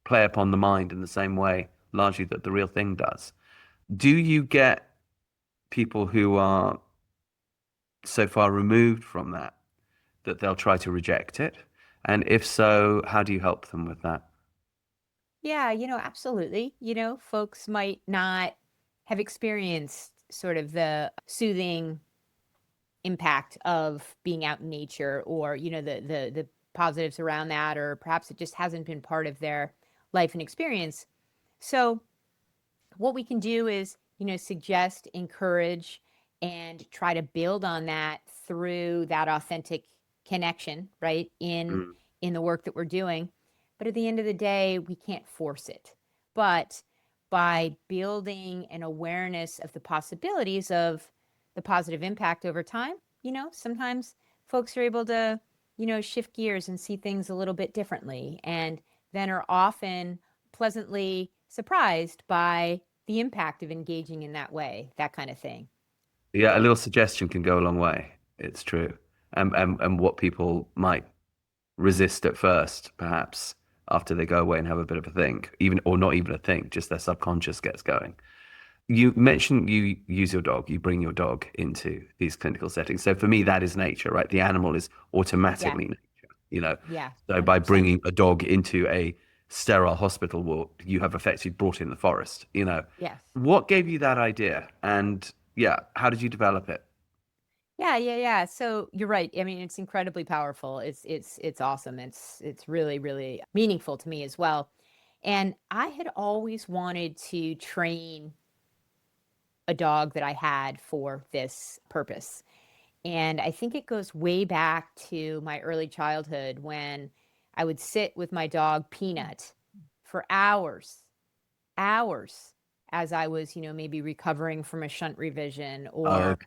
Speaker 1: play upon the mind in the same way largely that the real thing does. Do you get people who are so far removed from that they'll try to reject it? And if so, how do you help them with that?
Speaker 2: Yeah, absolutely. Folks might not have experienced sort of the soothing impact of being out in nature, or the positives around that, or perhaps it just hasn't been part of their life and experience. So what we can do is suggest, encourage, and try to build on that through that authentic connection, right,
Speaker 1: Mm.
Speaker 2: in the work that we're doing. But at the end of the day, we can't force it. But by building an awareness of the possibilities of the positive impact over time, sometimes folks are able to shift gears and see things a little bit differently, and then are often pleasantly surprised by the impact of engaging in that way, that kind of thing.
Speaker 1: Yeah, a little suggestion can go a long way. It's true. And what people might resist at first, perhaps after they go away and have a bit of a think, even or not even a think, just their subconscious gets going. You mentioned you use your dog, you bring your dog into these clinical settings. So for me, that is nature, right? The animal is
Speaker 2: Yeah,
Speaker 1: automatically nature.
Speaker 2: yeah,
Speaker 1: So by
Speaker 2: 100%.
Speaker 1: bringing a dog into a sterile hospital ward, you have effectively brought in the forest.
Speaker 2: Yes.
Speaker 1: What gave you that idea? And yeah, how did you develop it?
Speaker 2: Yeah, yeah, yeah. So you're right. I mean, it's incredibly powerful. It's awesome. It's really, really meaningful to me as well. And I had always wanted to train a dog that I had for this purpose. And I think it goes way back to my early childhood when I would sit with my dog Peanut for hours as I was, maybe recovering from a shunt revision,
Speaker 1: Oh,
Speaker 2: or
Speaker 1: okay.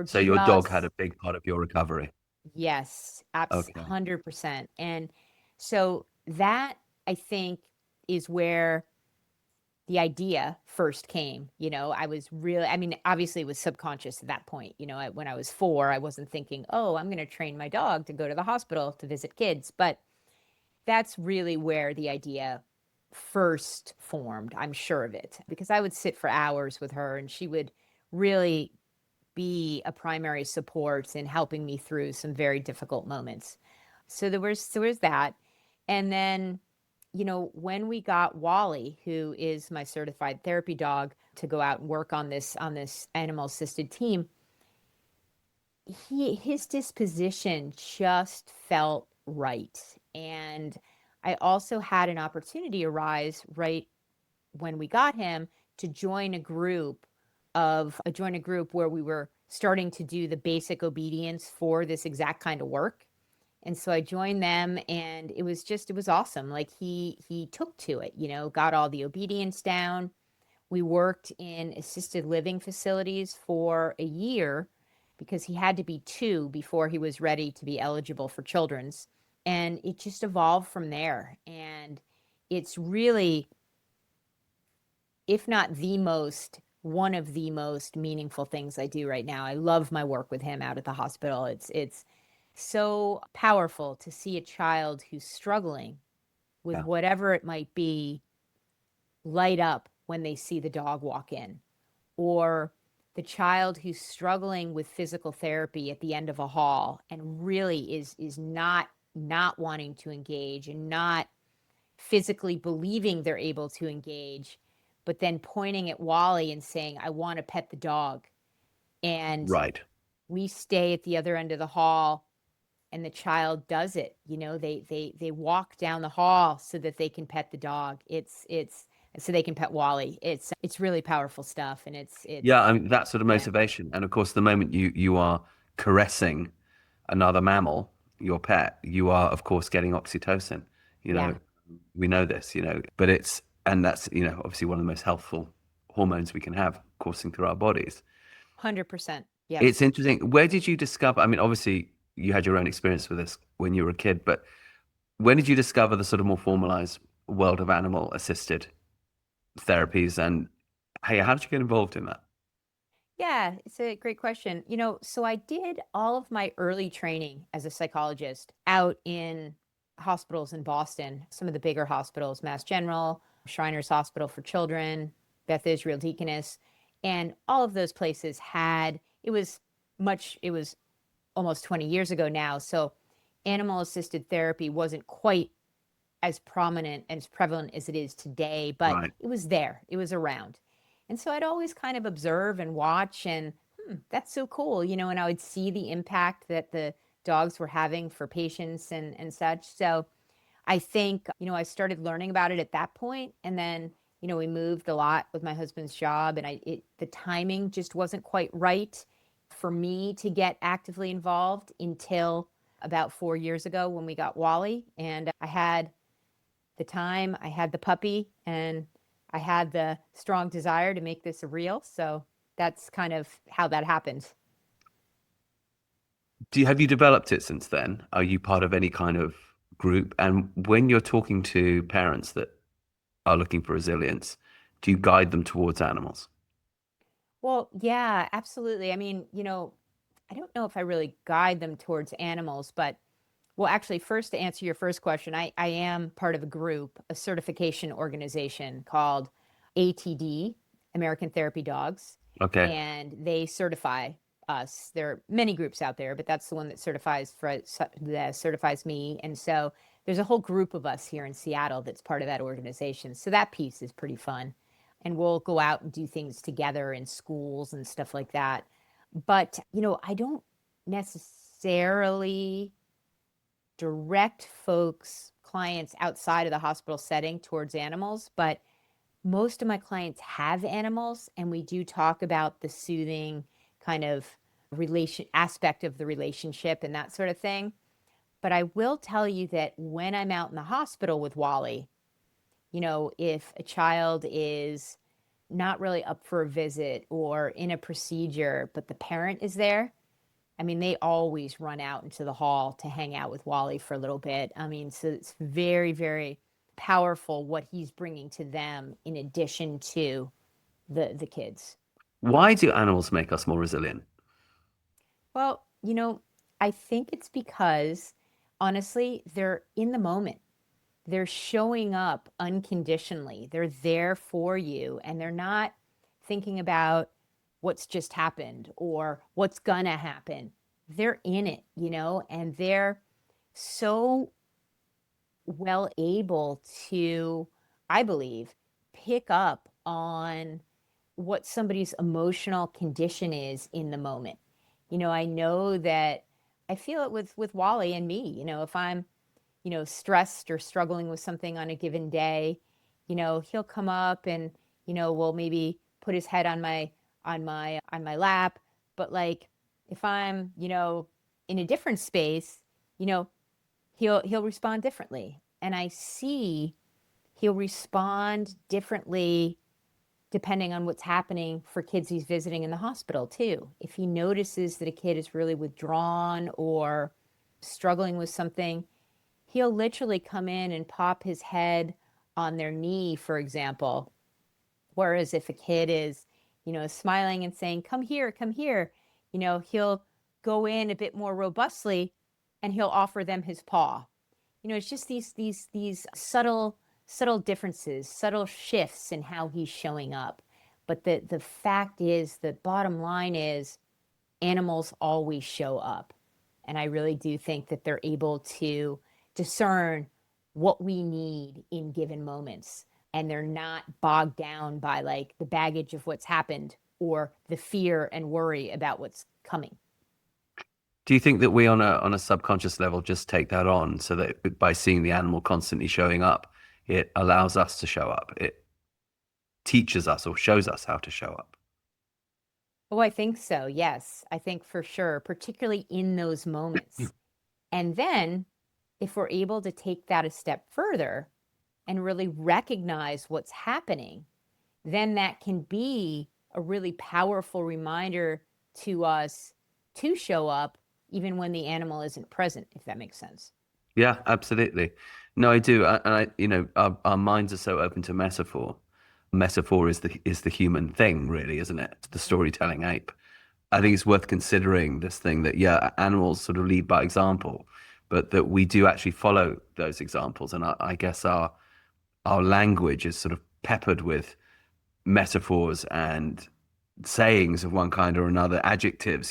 Speaker 1: So your dog had
Speaker 2: just,
Speaker 1: a big part of your recovery.
Speaker 2: yes,
Speaker 1: Okay.
Speaker 2: 100%. And so that, I think, is where the idea first came. I was really, I mean, obviously it was subconscious at that point. When I was 4, I wasn't thinking, oh, I'm going to train my dog to go to the hospital to visit kids. But that's really where the idea first formed. I'm sure of it, because I would sit for hours with her and she would really be a primary support in helping me through some very difficult moments. So there was that. And then, when we got Wally, who is my certified therapy dog, to go out and work on this animal assisted team, his disposition just felt right. And I also had an opportunity arise right when we got him to join a group where we were starting to do the basic obedience for this exact kind of work. And so I joined them, and it was awesome. Like he took to it, got all the obedience down. We worked in assisted living facilities for a year because he had to be 2 before he was ready to be eligible for children's. And it just evolved from there. And it's really, if not the most, one of the most meaningful things I do right now. I love my work with him out at the hospital. It's so powerful to see a child who's struggling with
Speaker 1: Yeah.
Speaker 2: whatever it might be light up when they see the dog walk in, or the child who's struggling with physical therapy at the end of a hall and really is not wanting to engage and not physically believing they're able to engage, but then pointing at Wally and saying, I want to pet the dog. And
Speaker 1: Right.
Speaker 2: we stay at the other end of the hall, and the child does it. They walk down the hall so that they can pet the dog. It's so they can pet Wally. It's really powerful stuff, and it's
Speaker 1: Yeah, I mean that sort of
Speaker 2: yeah,
Speaker 1: motivation. And of course, the moment you are caressing another mammal, your pet, you are of course getting oxytocin. You
Speaker 2: yeah,
Speaker 1: know, we know this, but and that's, obviously one of the most healthful hormones we can have coursing through our bodies.
Speaker 2: 100%.
Speaker 1: It's
Speaker 2: Yes.
Speaker 1: interesting. Where did you discover? I mean, obviously you had your own experience with this when you were a kid, but when did you discover the sort of more formalized world of animal assisted therapies? And hey, how did you get involved in that?
Speaker 2: Yeah, it's a great question. So I did all of my early training as a psychologist out in hospitals in Boston, some of the bigger hospitals, Mass General, Shriners Hospital for Children, Beth Israel Deaconess, and all of those places it was almost 20 years ago now. So animal assisted therapy wasn't quite as prominent and as prevalent as it is today, but
Speaker 1: Right.
Speaker 2: it was there, it was around. And so I'd always kind of observe and watch, and that's so cool, and I would see the impact that the dogs were having for patients and such. So I think, I started learning about it at that point, and then, we moved a lot with my husband's job, and the timing just wasn't quite right for me to get actively involved until about 4 years ago when we got Wally. And I had the time, I had the puppy, and I had the strong desire to make this real. So that's kind of how that happened.
Speaker 1: Have you developed it since then? Are you part of any kind of group? And when you're talking to parents that are looking for resilience, do you guide them towards animals?
Speaker 2: Well, yeah, absolutely. I mean, I don't know if I really guide them towards animals, but well, actually, first to answer your first question, I am part of a group, a certification organization called ATD, American Therapy Dogs,
Speaker 1: Okay.
Speaker 2: and they certify us. There are many groups out there, but that's the one that certifies me. And so there's a whole group of us here in Seattle that's part of that organization. So that piece is pretty fun. And we'll go out and do things together in schools and stuff like that. But, I don't necessarily direct clients outside of the hospital setting towards animals, but most of my clients have animals, and we do talk about the soothing kind of relation aspect of the relationship and that sort of thing. But I will tell you that when I'm out in the hospital with Wally, if a child is not really up for a visit or in a procedure, but the parent is there, I mean, they always run out into the hall to hang out with Wally for a little bit. I mean, so it's very, very powerful what he's bringing to them in addition to the kids.
Speaker 1: Why do animals make us more resilient?
Speaker 2: Well, I think it's because honestly, they're in the moment. They're showing up unconditionally. They're there for you, and they're not thinking about what's just happened or what's gonna happen. They're in it, and they're so well able to, I believe, pick up on what somebody's emotional condition is in the moment. I know that I feel it with Wally and me. If I'm, stressed or struggling with something on a given day, he'll come up and, will maybe put his head on my lap. But like if I'm, in a different space, you know, he'll respond differently. And I see he'll respond differently depending on what's happening for kids he's visiting in the hospital too. If he notices that a kid is really withdrawn or struggling with something, he'll literally come in and pop his head on their knee, for example. Whereas if a kid is, smiling and saying, come here, he'll go in a bit more robustly and he'll offer them his paw. It's just these subtle differences, subtle shifts in how he's showing up. But the fact is, the bottom line is, animals always show up. And I really do think that they're able to discern what we need in given moments. And they're not bogged down by like the baggage of what's happened or the fear and worry about what's coming.
Speaker 1: Do you think that we on a subconscious level just take that on so that by seeing the animal constantly showing up, it allows us to show up? It teaches us or shows us how to show up.
Speaker 2: Oh, I think so. Yes, I think for sure, particularly in those moments. And then if we're able to take that a step further and really recognize what's happening, then that can be a really powerful reminder to us to show up even when the animal isn't present, if that makes sense.
Speaker 1: Yeah, absolutely. No, I do. Our minds are so open to metaphor. Metaphor is the human thing, really, isn't it? It's the storytelling ape. I think it's worth considering this thing that, yeah, animals sort of lead by example, but that we do actually follow those examples. And I guess our language is sort of peppered with metaphors and sayings of one kind or another, adjectives,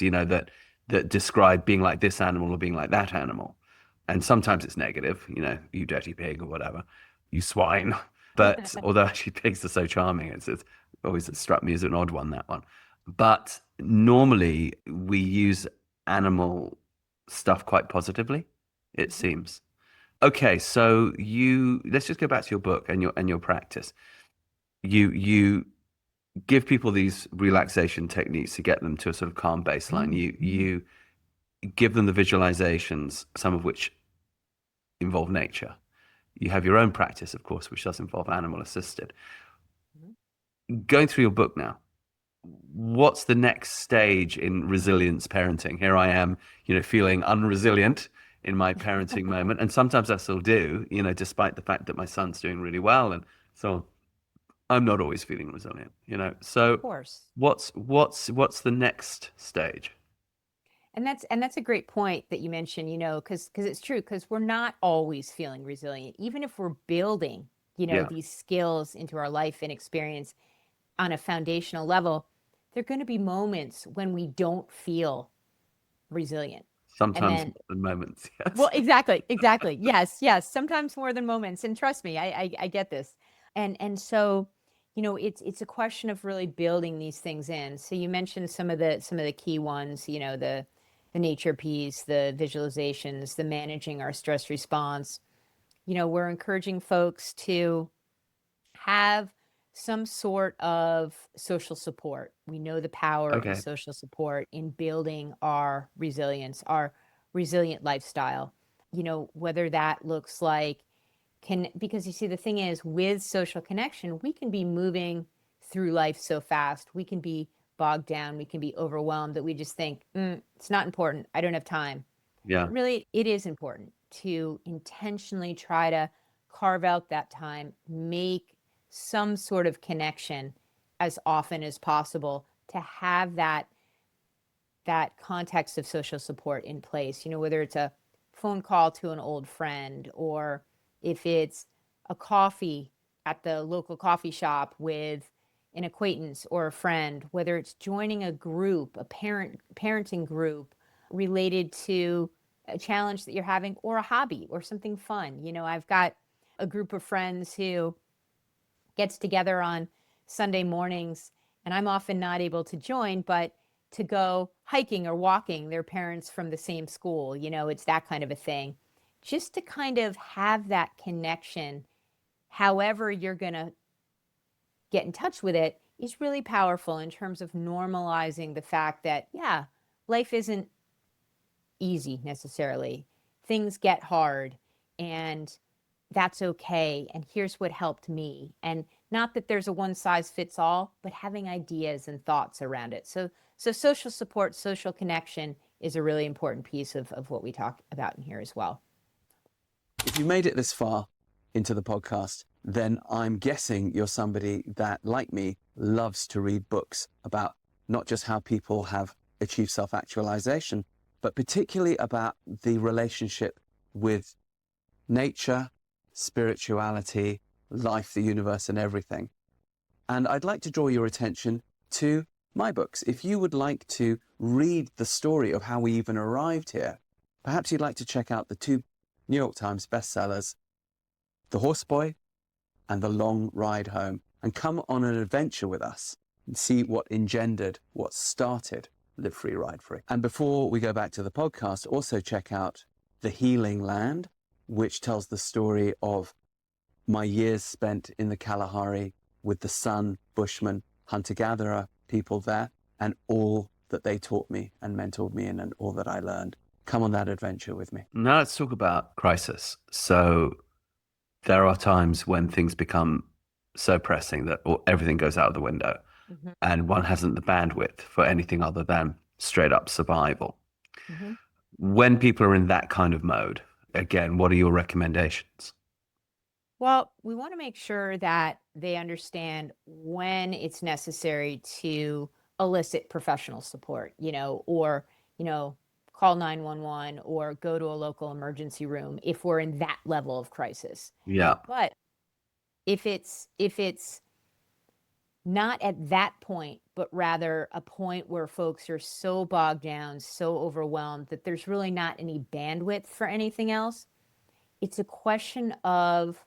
Speaker 1: that describe being like this animal or being like that animal. And sometimes it's negative, you dirty pig or whatever, you swine. But although actually pigs are so charming, it's always struck me as an odd one, that one. But normally we use animal stuff quite positively, it seems. Okay, so let's just go back to your book and your practice. You give people these relaxation techniques to get them to a sort of calm baseline. You give them the visualizations, some of which involve nature. You have your own practice, of course, which does involve animal assisted. Going through your book now, what's the next stage in resilience parenting? Here I am, feeling unresilient in my parenting moment. And sometimes I still do, despite the fact that my son's doing really well. And so I'm not always feeling resilient,
Speaker 2: Of
Speaker 1: So
Speaker 2: course.
Speaker 1: what's the next stage?
Speaker 2: And that's a great point that you mentioned, because it's true, because we're not always feeling resilient, even if we're building,
Speaker 1: Yeah.
Speaker 2: these skills into our life and experience on a foundational level. There are going to be moments when we don't feel resilient. And
Speaker 1: Sometimes
Speaker 2: then,
Speaker 1: more than moments. Yes.
Speaker 2: well, exactly. Yes. Sometimes more than moments. And trust me, I get this. And so, it's a question of really building these things in. So you mentioned some of the key ones, the nature piece, the visualizations, the managing our stress response. We're encouraging folks to have some sort of social support. We know the power of
Speaker 1: Okay.
Speaker 2: social support in building our resilience, our resilient lifestyle. Whether that looks like because you see, the thing is, with social connection, we can be moving through life so fast. We can be bogged down. We can be overwhelmed that we just think, it's not important. I don't have time.
Speaker 1: Yeah.
Speaker 2: But really, it is important to intentionally try to carve out that time, make some sort of connection as often as possible to have that context of social support in place, whether it's a phone call to an old friend, or if it's a coffee at the local coffee shop with an acquaintance or a friend, whether it's joining a group, a parenting group related to a challenge that you're having, or a hobby or something fun. I've got a group of friends who gets together on Sunday mornings, and I'm often not able to join, but to go hiking or walking, their parents from the same school, it's that kind of a thing. Just to kind of have that connection, however you're going to get in touch with it, is really powerful in terms of normalizing the fact that, yeah, life isn't easy necessarily. things get hard and that's okay. And here's what helped me. And not that there's a one size fits all, but having ideas and thoughts around it. So social support, social connection is a really important piece of what we talk about in here as well.
Speaker 1: If you made it this far into the podcast, then I'm guessing you're somebody that, like me, loves to read books about not just how people have achieved self-actualization, but particularly about the relationship with nature, spirituality, life, the universe, and everything. And I'd like to draw your attention to my books. If you would like to read the story of how we even arrived here, perhaps you'd like to check out the two New York Times bestsellers, The Horseboy and The Long Ride Home, and come on an adventure with us and see what engendered, what started Live Free, Ride Free. And before we go back to the podcast, also check out The Healing Land, which tells the story of my years spent in the Kalahari with the Sun, Bushmen, hunter-gatherer people there, and all that they taught me and mentored me in, and all that I learned. Come on that adventure with me.
Speaker 3: Now let's talk about crisis. So there are times when things become so pressing that everything goes out of the window, and one hasn't the bandwidth for anything other than straight up survival. When people are in that kind of mode, again, what are your recommendations?
Speaker 2: Well, we want to make sure that they understand when it's necessary to elicit professional support, or, call 911 or go to a local emergency room if we're in that level of crisis.
Speaker 3: Yeah.
Speaker 2: But if it's not at that point, but rather a point where folks are so bogged down, so overwhelmed that there's really not any bandwidth for anything else, it's a question of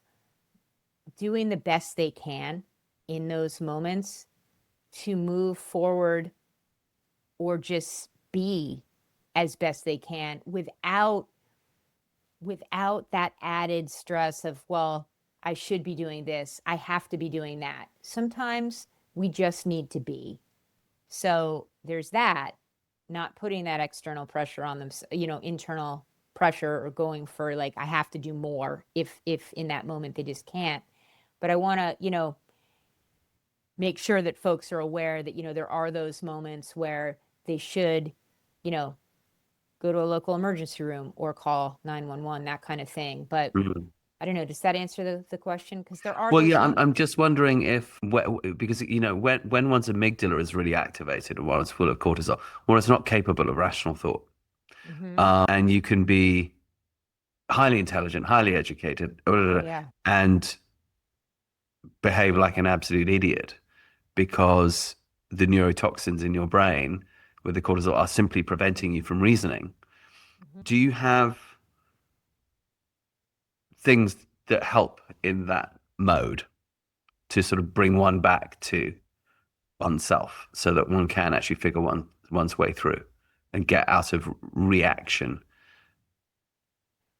Speaker 2: doing the best they can in those moments to move forward or just be as best they can without that added stress of, well, I should be doing this, I have to be doing that. Sometimes we just need to be. So there's that, not putting that external pressure on them, internal pressure, or going for like, I have to do more if in that moment they just can't. But I want to, make sure that folks are aware that, there are those moments where they should, go to a local emergency room or call 911, that kind of thing. But I don't know, does that answer the question? Because there are
Speaker 3: Well,
Speaker 2: those
Speaker 3: yeah,
Speaker 2: moments.
Speaker 3: I'm just wondering if, because, when one's amygdala is really activated and while it's full of cortisol, or it's not capable of rational thought. And you can be highly intelligent, highly educated,
Speaker 2: Yeah.
Speaker 3: and behave like an absolute idiot because the neurotoxins in your brain with the cortisol are simply preventing you from reasoning. Do you have things that help in that mode to sort of bring one back to oneself so that one can actually figure one's way through and get out of reaction?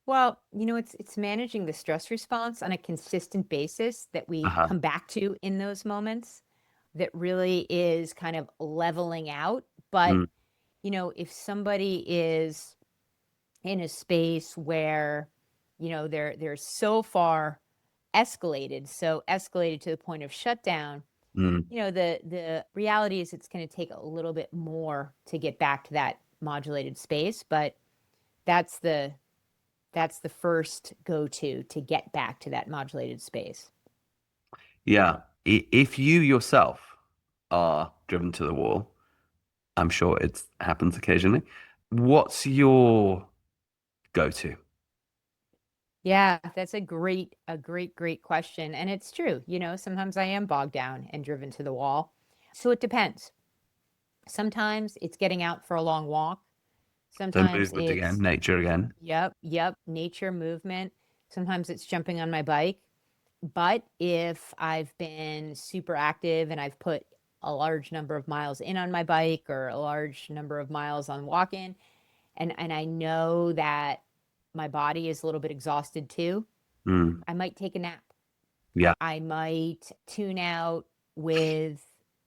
Speaker 2: Well, it's managing the stress response on a consistent basis that we come back to in those moments that really is kind of leveling out. But, if somebody is in a space where, they're so far escalated to the point of shutdown, the reality is it's going to take a little bit more to get back to that modulated space. But that's the first go-to to get back to that modulated space.
Speaker 3: Yeah. If you yourself are driven to the wall, I'm sure it happens occasionally. What's your go-to?
Speaker 2: Yeah, that's a great question. And it's true. Sometimes I am bogged down and driven to the wall. So it depends. Sometimes it's getting out for a long walk.
Speaker 3: So
Speaker 2: Sometimes
Speaker 3: movement again,
Speaker 2: it's,
Speaker 3: nature again.
Speaker 2: yep, nature, movement. Sometimes it's jumping on my bike. But if I've been super active and I've put a large number of miles in on my bike or a large number of miles on walking, and I know that my body is a little bit exhausted too, I might take a nap.
Speaker 3: Yeah.
Speaker 2: I might tune out with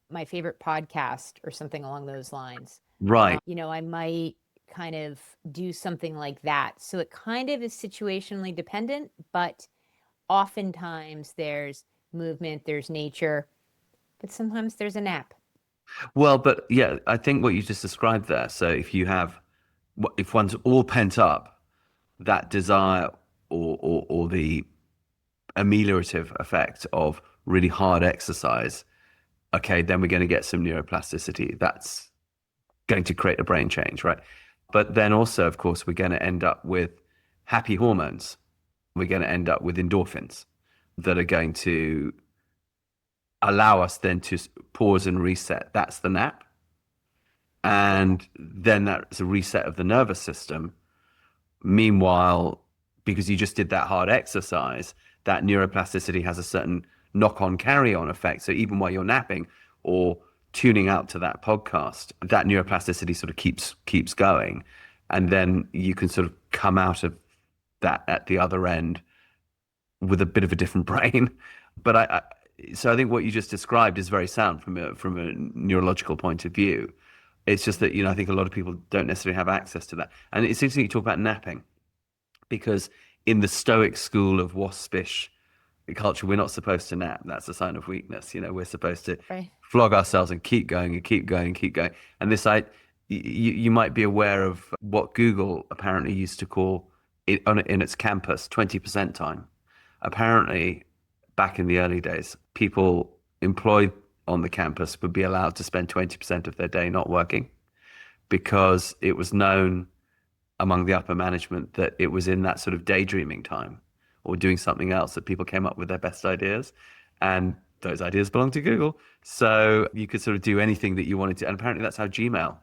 Speaker 2: my favorite podcast or something along those lines.
Speaker 3: Right.
Speaker 2: I might kind of do something like that. So it kind of is situationally dependent, but oftentimes there's movement, there's nature, but sometimes there's a nap.
Speaker 3: Well, but yeah, I think what you just described there. So if one's all pent up, that desire or the ameliorative effect of really hard exercise, okay, then we're going to get some neuroplasticity. That's going to create a brain change, right? But then also, of course, we're going to end up with happy hormones. We're going to end up with endorphins that are going to allow us then to pause and reset. That's the nap. And then that's a reset of the nervous system. Meanwhile, because you just did that hard exercise, that neuroplasticity has a certain knock-on carry-on effect. So even while you're napping or tuning out to that podcast, that neuroplasticity sort of keeps going. And then you can sort of come out of that at the other end with a bit of a different brain. But so I think what you just described is very sound from a neurological point of view. It's just that, I think a lot of people don't necessarily have access to that. And it's interesting you talk about napping, because in the Stoic school of waspish culture, we're not supposed to nap. That's a sign of weakness. We're supposed to
Speaker 2: Right.
Speaker 3: flog ourselves and keep going and keep going and keep going. And you might be aware of what Google apparently used to call it in its campus 20% time. Apparently, back in the early days, people employed on the campus would be allowed to spend 20% of their day not working, because it was known among the upper management that it was in that sort of daydreaming time or doing something else that people came up with their best ideas. And those ideas belong to Google. So you could sort of do anything that you wanted to. And apparently that's how Gmail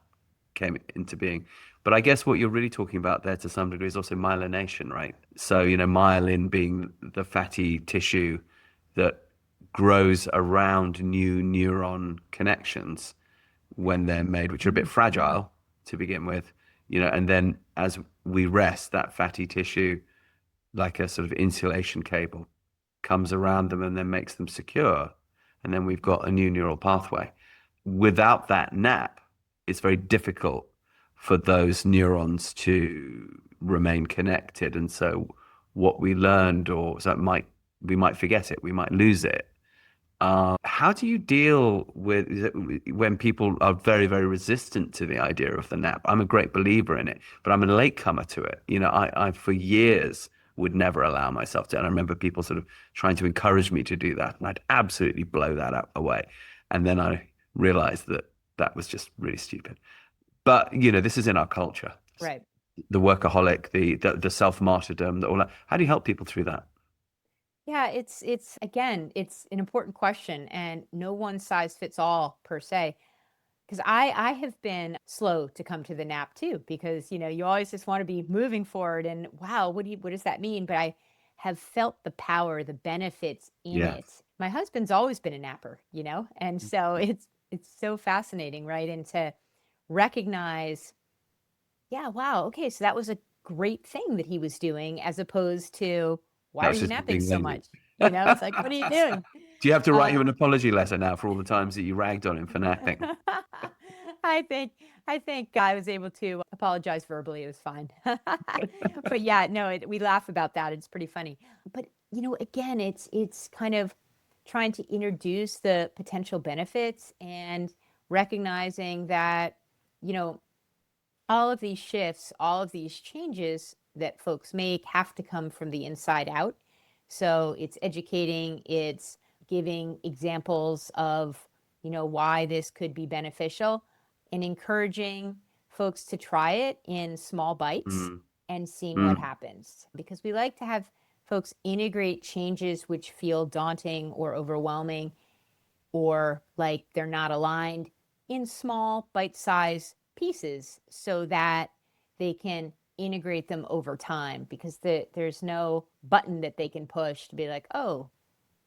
Speaker 3: came into being. But I guess what you're really talking about there to some degree is also myelination, right? So, myelin being the fatty tissue that grows around new neuron connections when they're made, which are a bit fragile to begin with, and then as we rest, that fatty tissue, like a sort of insulation cable, comes around them and then makes them secure. And then we've got a new neural pathway. Without that nap, it's very difficult for those neurons to remain connected. And so what we learned, we might forget it, we might lose it. How do you deal with when people are very, very resistant to the idea of the nap? I'm a great believer in it, but I'm a latecomer to it. I for years would never allow myself to. And I remember people sort of trying to encourage me to do that, and I'd absolutely blow that away. And then I realized that was just really stupid. But this is in our culture.
Speaker 2: Right.
Speaker 3: The workaholic, the self-martyrdom, all that. How do you help people through that?
Speaker 2: Yeah, it's again, it's an important question, and no one size fits all per se. Because I have been slow to come to the nap too, because you always just want to be moving forward, and wow, what does that mean? But I have felt the power, the benefits in
Speaker 3: Yeah.
Speaker 2: it. My husband's always been a napper, and so it's so fascinating, right? And to recognize, yeah, wow, okay, so that was a great thing that he was doing, as opposed to, why
Speaker 3: That
Speaker 2: are
Speaker 3: was
Speaker 2: you
Speaker 3: just
Speaker 2: napping
Speaker 3: being
Speaker 2: so
Speaker 3: lazy.
Speaker 2: much? It's like, what are you doing?
Speaker 3: Do you have to write him
Speaker 2: Uh,
Speaker 3: an apology letter now for all the times that you ragged on him for napping?
Speaker 2: I think I was able to apologize verbally. It was fine. But yeah, no, we laugh about that. It's pretty funny. But again, it's kind of trying to introduce the potential benefits and recognizing that, you know, all of these shifts, all of these changes that folks make have to come from the inside out. So it's educating, it's giving examples of, why this could be beneficial, and encouraging folks to try it in small bites
Speaker 3: Mm,
Speaker 2: and seeing what
Speaker 3: mm,
Speaker 2: happens. Because we like to have folks integrate changes which feel daunting or overwhelming, or like they're not aligned, in small bite-sized pieces, so that they can integrate them over time, because there's no button that they can push to be like, oh,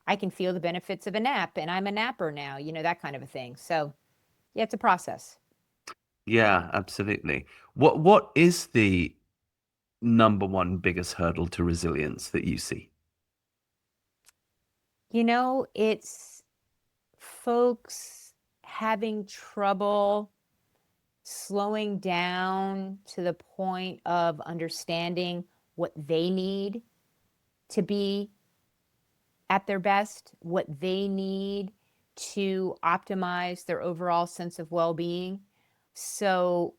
Speaker 2: I can feel the benefits of a nap and I'm a napper now, that kind of a thing. So yeah, it's a process.
Speaker 3: yeah, absolutely. What is the number one biggest hurdle to resilience that you see?
Speaker 2: It's folks having trouble slowing down to the point of understanding what they need to be at their best, what they need to optimize their overall sense of well-being. So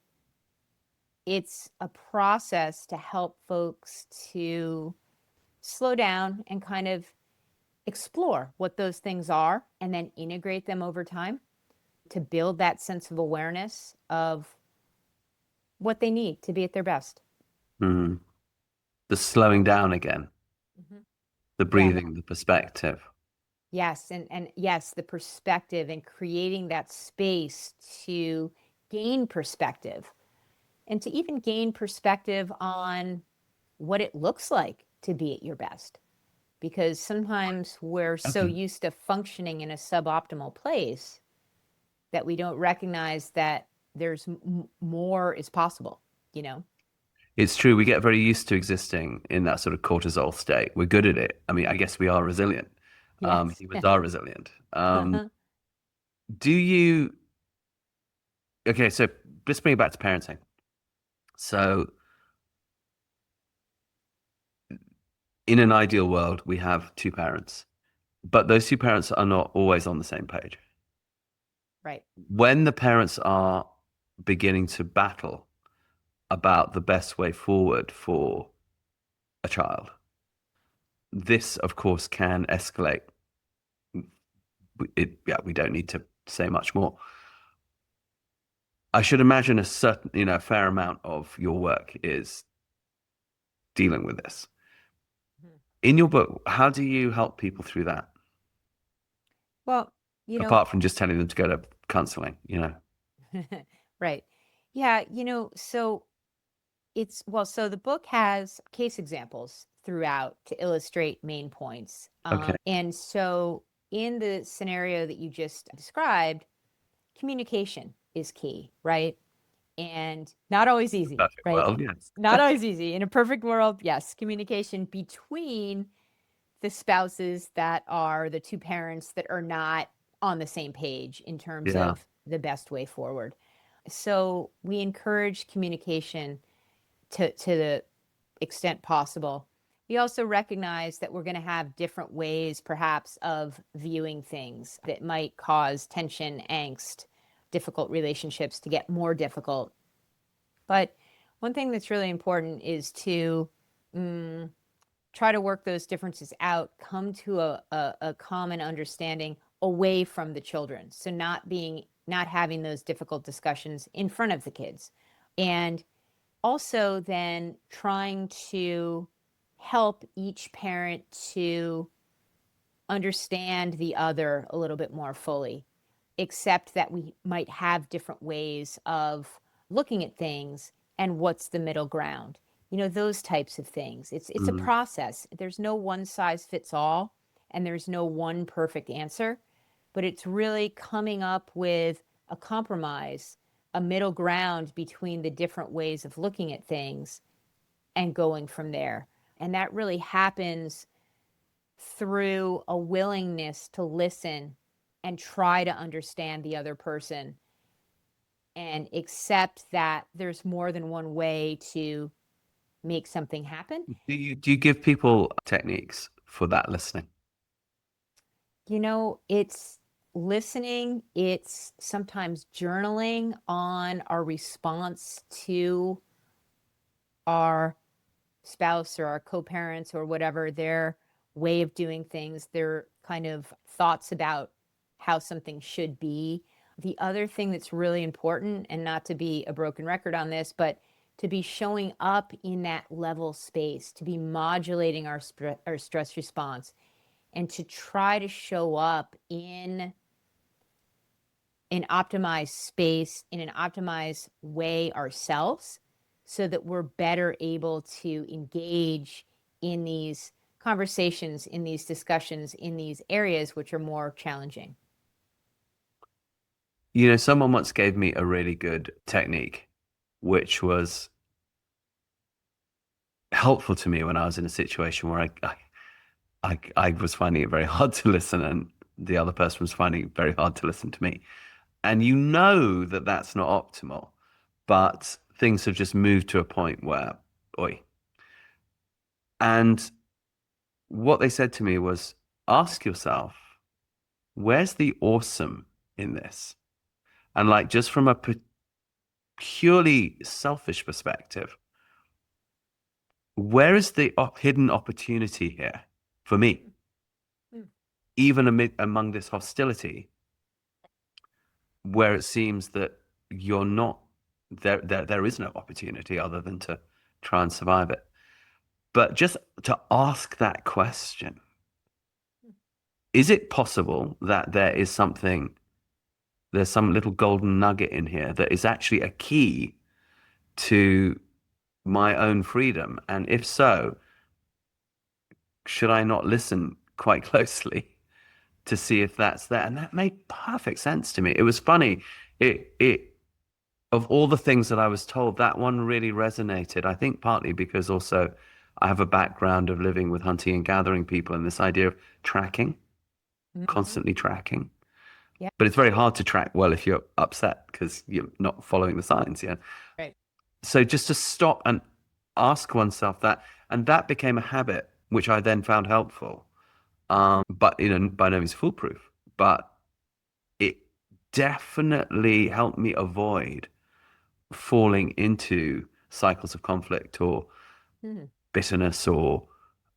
Speaker 2: it's a process to help folks to slow down and kind of explore what those things are and then integrate them over time to build that sense of awareness of what they need to be at their best.
Speaker 3: Mm. The slowing down again, the
Speaker 2: Yeah.
Speaker 3: breathing, the perspective.
Speaker 2: Yes, and yes, the perspective and creating that space to gain perspective and to even gain perspective on what it looks like to be at your best. Because sometimes we're so
Speaker 3: Okay.
Speaker 2: used to functioning in a suboptimal place that we don't recognize that there's more is possible, you know?
Speaker 3: It's true. We get very used to existing in that sort of cortisol state. We're good at it. I mean, I guess we are resilient.
Speaker 2: Yes.
Speaker 3: Humans are resilient. Do you, okay, so let's bring it back to parenting. So in an ideal world, we have two parents, but those two parents are not always on the same page.
Speaker 2: Right.
Speaker 3: When the parents are beginning to battle about the best way forward for a child, this, of course, can escalate. Yeah, we don't need to say much more. I should imagine a certain, a fair amount of your work is dealing with this. In your book, how do you help people through that?
Speaker 2: Well,
Speaker 3: Apart from just telling them to go to counseling.
Speaker 2: Right. Yeah, so so the book has case examples throughout to illustrate main points.
Speaker 3: Okay.
Speaker 2: And so in the scenario that you just described, communication is key, right? And not always easy,
Speaker 3: Perfect
Speaker 2: right?
Speaker 3: world, yes.
Speaker 2: Not always easy. In a perfect world, yes, communication between the spouses that are the two parents that are not on the same page in terms
Speaker 3: Yeah.
Speaker 2: of the best way forward. So we encourage communication to the extent possible. We also recognize that we're going to have different ways, perhaps, of viewing things that might cause tension, angst, difficult relationships to get more difficult. But one thing that's really important is to try to work those differences out, come to a common understanding away from the children. So not having those difficult discussions in front of the kids. And also then trying to help each parent to understand the other a little bit more fully, accept that we might have different ways of looking at things and what's the middle ground. Those types of things. It's a process. There's no one size fits all, and there's no one perfect answer, but it's really coming up with a compromise, a middle ground between the different ways of looking at things and going from there. And that really happens through a willingness to listen and try to understand the other person and accept that there's more than one way to make something happen.
Speaker 3: Do you give people techniques for that listening?
Speaker 2: It's listening, it's sometimes journaling on our response to our spouse or our co-parents or whatever their way of doing things, their kind of thoughts about how something should be. The other thing that's really important, and not to be a broken record on this, but to be showing up in that level space, to be modulating our stress response, and to try to show up in an optimized space, in an optimized way ourselves, so that we're better able to engage in these conversations, in these discussions, in these areas which are more challenging.
Speaker 3: Someone once gave me a really good technique, which was helpful to me when I was in a situation where I was finding it very hard to listen, and the other person was finding it very hard to listen to me. And that that's not optimal. but things have just moved to a point where, oi. And what they said to me was, ask yourself, where's the awesome in this? And like, just from a purely selfish perspective, where is the hidden opportunity here for me?
Speaker 2: Mm.
Speaker 3: Even among this hostility, where it seems that you're not there is no opportunity other than to try and survive it. But just to ask that question, is it possible that there's some little golden nugget in here that is actually a key to my own freedom? And if so, should I not listen quite closely to see if that's there? And that made perfect sense to me. It was funny. It of all the things that I was told, that one really resonated. I think partly because also I have a background of living with hunting and gathering people, and this idea of tracking, constantly tracking.
Speaker 2: Yeah.
Speaker 3: But it's very hard to track well if you're upset because you're not following the signs. Yeah.
Speaker 2: Right.
Speaker 3: So just to stop and ask oneself that, and that became a habit, which I then found helpful. But by no means foolproof. But it definitely helped me avoid falling into cycles of conflict or bitterness or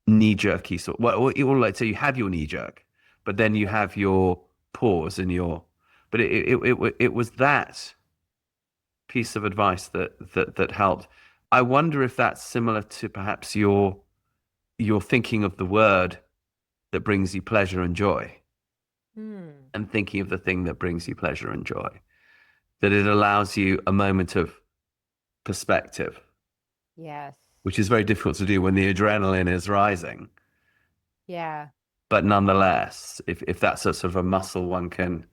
Speaker 3: knee jerky sort. Well, let's say you have your knee jerk, but then you have your pause and your. But it was that piece of advice that helped. I wonder if that's similar to perhaps your thinking of the word that brings you pleasure and joy, and thinking of the thing that brings you pleasure and joy. That it allows you a moment of perspective.
Speaker 2: Yes.
Speaker 3: Which is very difficult to do when the adrenaline is rising.
Speaker 2: Yeah.
Speaker 3: But nonetheless, if that's a sort of a muscle one can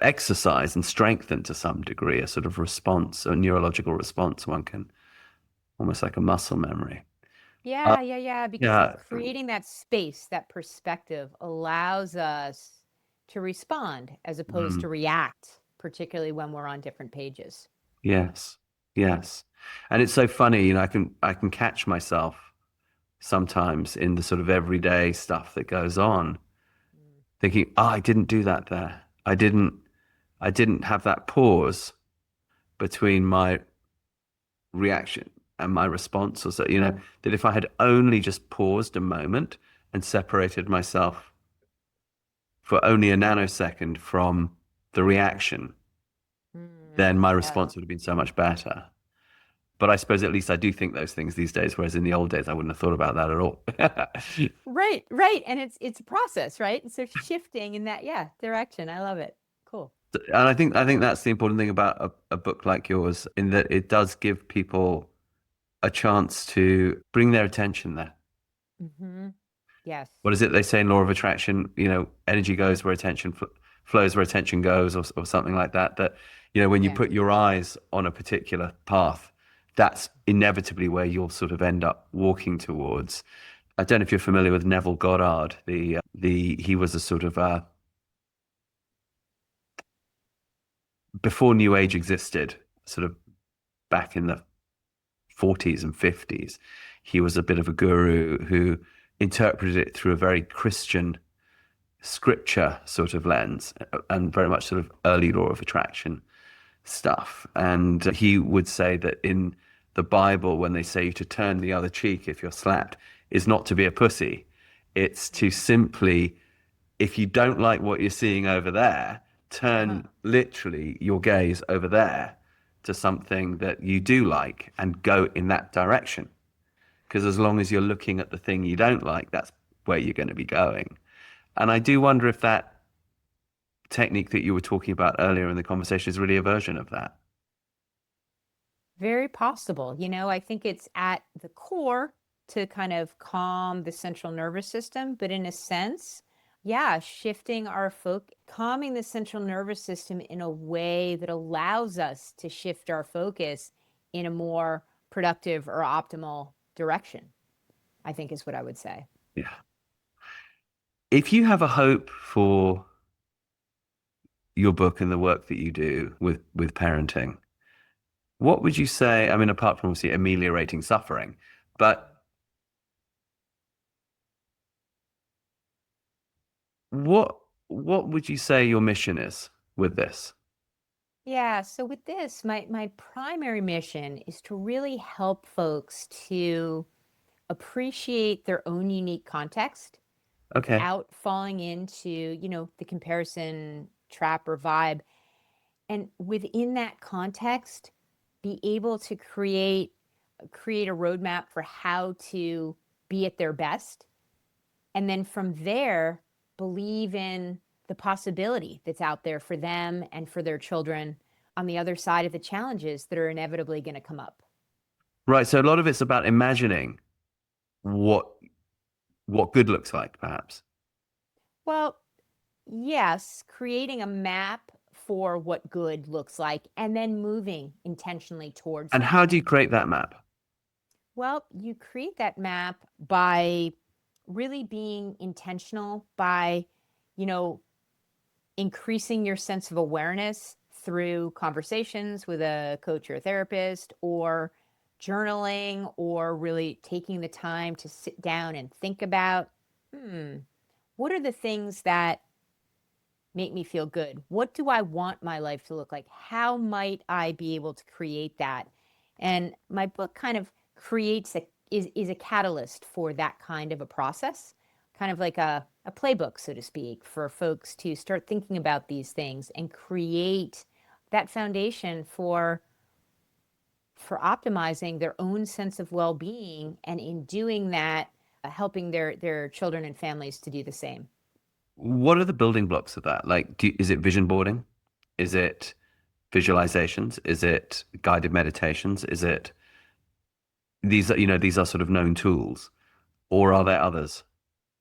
Speaker 3: exercise and strengthen to some degree, a sort of response, a neurological response, one can almost like a muscle memory.
Speaker 2: Yeah. Because
Speaker 3: Yeah.
Speaker 2: creating that space, that perspective allows us to respond as opposed to react, particularly when we're on different pages.
Speaker 3: Yes. Yes. And it's so funny, I can catch myself sometimes in the sort of everyday stuff that goes on, thinking, oh, I didn't do that there. I didn't have that pause between my reaction and my response, or so, that if I had only just paused a moment and separated myself for only a nanosecond from the reaction, then my response would have been so much better. But I suppose at least I do think those things these days, whereas in the old days, I wouldn't have thought about that at all.
Speaker 2: Right. And it's a process, right? And so shifting in that, direction. I love it. Cool.
Speaker 3: And I think that's the important thing about a book like yours, in that it does give people a chance to bring their attention there.
Speaker 2: Yes.
Speaker 3: What is it they say in law of attraction? Energy goes where attention flows, where attention goes, or something like that. That, when you put your eyes on a particular path, that's inevitably where you'll sort of end up walking towards. I don't know if you're familiar with Neville Goddard. He was a sort of before New Age existed, sort of back in the 40s and 50s. He was a bit of a guru who interpreted it through a very Christian scripture sort of lens, and very much sort of early law of attraction stuff. And he would say that in the Bible, when they say to turn the other cheek if you're slapped, is not to be a pussy. It's to simply, if you don't like what you're seeing over there, turn literally your gaze over there to something that you do like and go in that direction. Because as long as you're looking at the thing you don't like, that's where you're going to be going. And I do wonder if that technique that you were talking about earlier in the conversation is really a version of that.
Speaker 2: Very possible. I think it's at the core to kind of calm the central nervous system, but in a sense, shifting our calming the central nervous system in a way that allows us to shift our focus in a more productive or optimal direction, I think is what I would say.
Speaker 3: Yeah. If you have a hope for your book and the work that you do with parenting, What would you say? I mean, apart from obviously ameliorating suffering, but what what would you say your mission is with this?
Speaker 2: Yeah, so with this, my primary mission is to really help folks to appreciate their own unique context
Speaker 3: Okay.
Speaker 2: without falling into, the comparison trap or vibe. And within that context, be able to create a roadmap for how to be at their best. And then from there, believe in the possibility that's out there for them and for their children on the other side of the challenges that are inevitably going to come up.
Speaker 3: Right. So a lot of it's about imagining what what good looks like, perhaps.
Speaker 2: Well, yes, creating a map for what good looks like and then moving intentionally towards
Speaker 3: And
Speaker 2: that.
Speaker 3: how do you create that map?
Speaker 2: Well, you create that map by really being intentional, by, you know, increasing your sense of awareness through conversations with a coach or a therapist, or journaling, or really taking the time to sit down and think about, what are the things that make me feel good? What do I want my life to look like? How might I be able to create that? And my book kind of creates is a catalyst for that kind of a process, kind of like a playbook, so to speak, for folks to start thinking about these things and create that foundation for optimizing their own sense of well-being, and in doing that, helping their children and families to do the same.
Speaker 3: What are the building blocks of that? Like, is it vision boarding? Is it visualizations? Is it guided meditations? Is it these are, these are sort of known tools, or are there others?